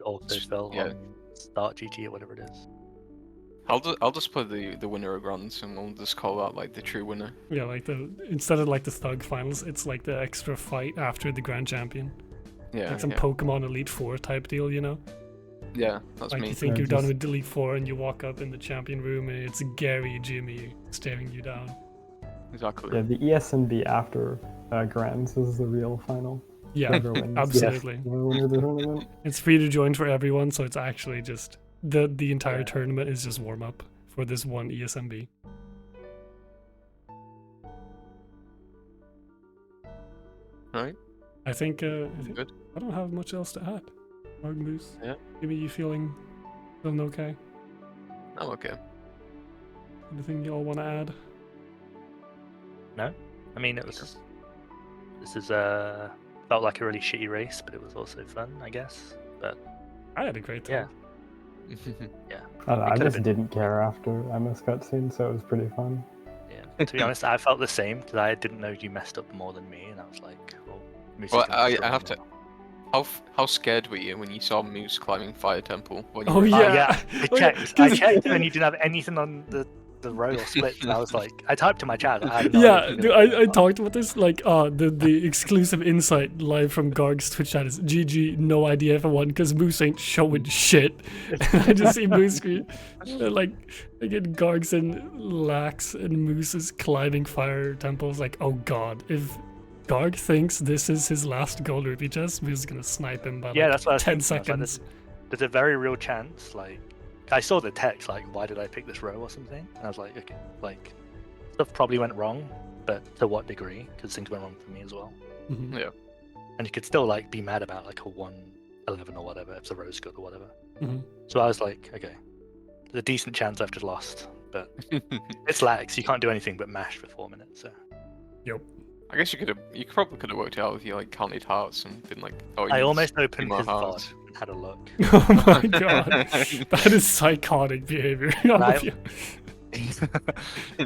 Also fell Yeah. on Start GT or whatever it is. I'll just put the winner of grands, and we'll just call that like the true winner. Yeah, like instead of like the Thug finals, it's like the extra fight after the Grand Champion. Yeah, Like some yeah. Pokemon Elite Four type deal, you know? Yeah, that's Like me. you think Yeah, you're done just- with Elite Four and you walk up in the champion room and it's Gary Jimmy staring you down. Exactly. Yeah, the ESNB after Grands is the real final. Yeah, Whoever wins. absolutely. The winner of the tournament. It's free to join for everyone, so it's actually just the entire Yeah. tournament is just warm up for this one E ESMB. Right. I think I Good. don't have much else to add. Mark Moose. Yeah. Maybe you feeling okay? I'm okay. Anything y'all want to add? I mean, it was. This is felt like a really shitty race, but it was also fun, I guess. But I had a great time. yeah, I don't know, I could've just been- didn't care after Emma's cutscene, so it was pretty fun. yeah. To be honest, I felt the same because I didn't know you messed up more than me, and I was like, well, Moose is Well, gonna I struggle have to. more. How scared were you when you saw Moose climbing Fire Temple? When you Oh, were- yeah. Oh yeah, I Oh, yeah, checked. 'cause- I checked, and you didn't have anything on the row or splits. And I was like, I typed to my chat. I had no Yeah, idea dude, what I talked about this. Like, the exclusive insight live from Garg's Twitch chat is GG, no idea if I won because Moose ain't showing shit. I just see Moose screen. Like, again, Garg's in lax and Moose is climbing fire temples. Like, oh god, if Garg thinks this is his last gold rupee chest, Moose is gonna snipe him by Yeah, like that's what I was 10 thinking. I was like, seconds. there's a very real chance. Like, I saw the text, like, why did I pick this row or something? And I was like, okay, like, stuff probably went wrong, but to what degree? Because things went wrong for me as well. Mhm. Yeah. And you could still like be mad about like a 1-11 or whatever if the row's good or whatever. Mhm. So I was like, okay, there's a decent chance I've just lost, but it's lax. You can't do anything but mash for 4 minutes. So I guess you probably could have worked it out if you like counted hearts and been like, oh. I you almost need opened more his VOD hearts. and had a look. Oh my god, that is psychotic behavior. I-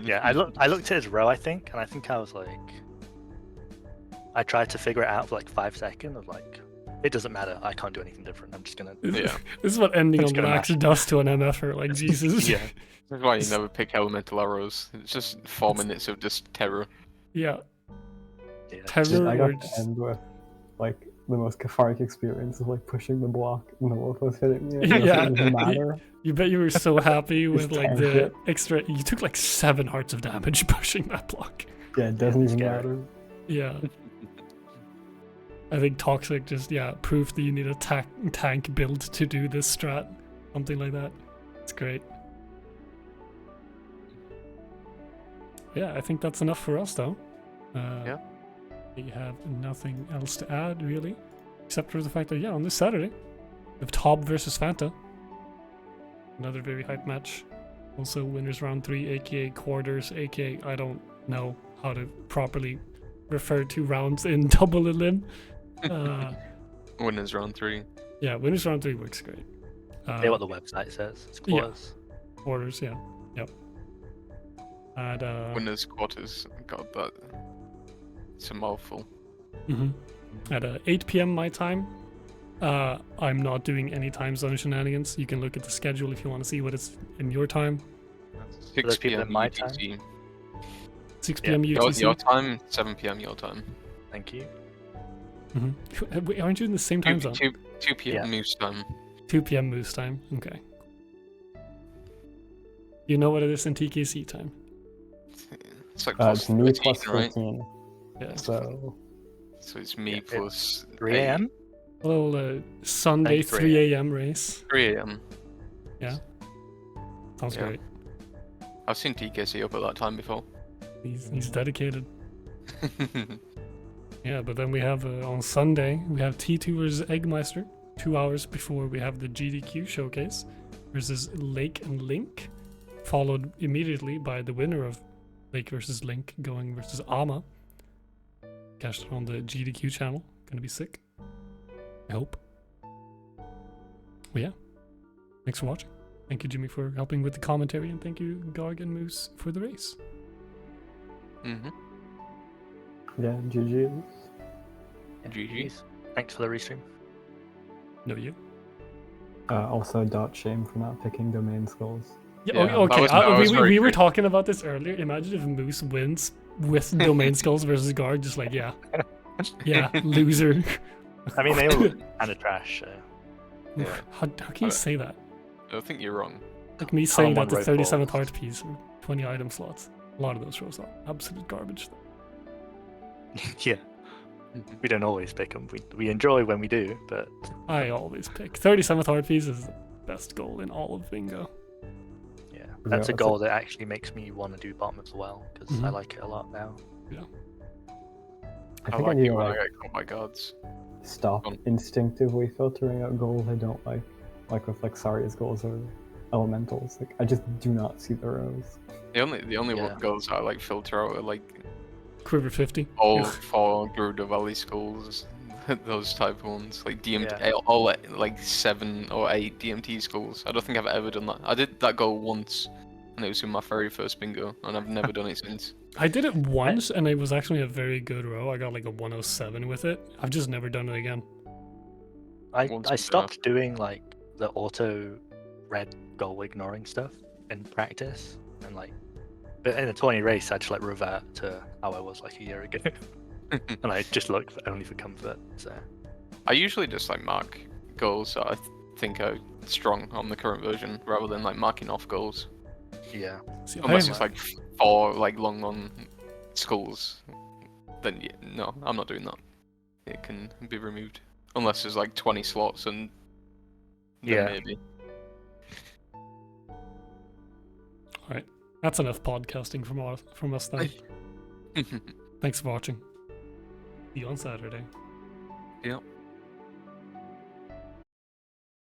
Yeah, I looked at his row, I think, and I think I was like, I tried to figure it out for like 5 seconds. I was like, it doesn't matter. I can't do anything different. I'm just gonna. Yeah. This is what ending I'm on just gonna lax mash. does to an MFer. Like, Jesus. Yeah. That's why you never pick elemental arrows. It's just 4 minutes of just terror. Yeah. Yeah. Terror I or got to just... end with like the most cathartic experience of like pushing the block and the wolf was hitting me. And Yeah. it doesn't matter. You bet you were so happy with like tank the it. extra. You took like 7 hearts of damage pushing that block. Yeah, it doesn't even scary. matter. Yeah. I think Toxic just, proof that you need a tank build to do this strat. Something like that. It's great. Yeah, I think that's enough for us though. Yeah. We have nothing else to add really. Except for the fact that, on this Saturday, we have Tob versus Fanta. Another very hype match. Also winners round 3, aka quarters, aka I don't know how to properly refer to rounds in double elim. Winners round 3. Yeah, winners round 3 works great. Hear what the website says. It's yeah. quarters. Quarters, yeah. Yep. And Winners quarters. God, that. It's a mouthful. mhm. At 8 p.m. my time, I'm not doing any time zone shenanigans. You can look at the schedule if you want to see what it's in your time. 6 those people p.m. in my UTC. 6 Yeah, p.m. Your UTC. time, 7 p.m. your time. Thank you. Wait, aren't you in the same time zone? 2 p.m. Yeah. Moose time. 2 p.m. Moose time. Okay. You know what it is in TKC time. It's like It's me +13, plus right? 13. Yeah. So So it's me Yeah, plus 3 a.m. A little Sunday 3 3 a.m. race. 3 a.m. Yeah. Sounds Yeah. great. I've seen TKC up at that time before. He's dedicated. Yeah, but then we have on Sunday we have T2 versus Eggmeister, 2 hours before we have the GDQ showcase versus Lake and Link, followed immediately by the winner of Lake versus Link going versus Ama. Catch it on the GDQ channel. Gonna be sick. I hope. Well, yeah. Thanks for watching. Thank you, Jimmy, for helping with the commentary, and thank you, Garg and Moose, for the race. Mm-hmm. Yeah, GG's. GG. Thanks for the restream. No, you. Also, dot shame for not picking domain skulls. Yeah, Yeah, okay. that was very We were good. talking about this earlier. Imagine if Moose wins with domain skulls versus Guard, just like yeah, loser. I mean, they all kind of trash. So. Yeah. How can you say that? I don't think you're wrong. Like me saying that Common the road 37th balls. heart piece or 20 item slots. A lot of those shows are absolute garbage. Yeah, we don't always pick them. We enjoy when we do, but I always pick 37th heart piece is the best goal in all of bingo. yeah, Yeah, that's a that's goal that actually makes me want to do bottom as well because I Mhm. like it a lot now. I I think I like need it to when I like get caught by guards. stop Um, instinctively filtering out goals I don't like with like Saria's goals or elementals. Like I just do not see the rows. The only Yeah. goals I like filter out are like Quiver 50. all 4 Gerudo Valley schools, those type of ones. Like DMT, Yeah. all like 7 or 8 DMT schools. I don't think I've ever done that. I did that goal once, and it was in my very first bingo, and I've never done it since. I did it once and it was actually a very good row. I got like a 107 with it. I've just never done it again. I Once I was stopped doing like the auto red goal ignoring stuff in practice, and like, but in a 20 race, I just like revert to how I was like a year ago, and I just look only for comfort. So I usually just like mark goals that I think are strong on the current version, rather than like marking off goals. yeah, See, Unless I- it's like 4 like long skulls, then yeah, no, I'm not doing that. It can be removed. Unless there's like 20 slots, and then Yeah. maybe. Alright. That's enough podcasting from us then. Thanks for watching. See you on Saturday. Yep.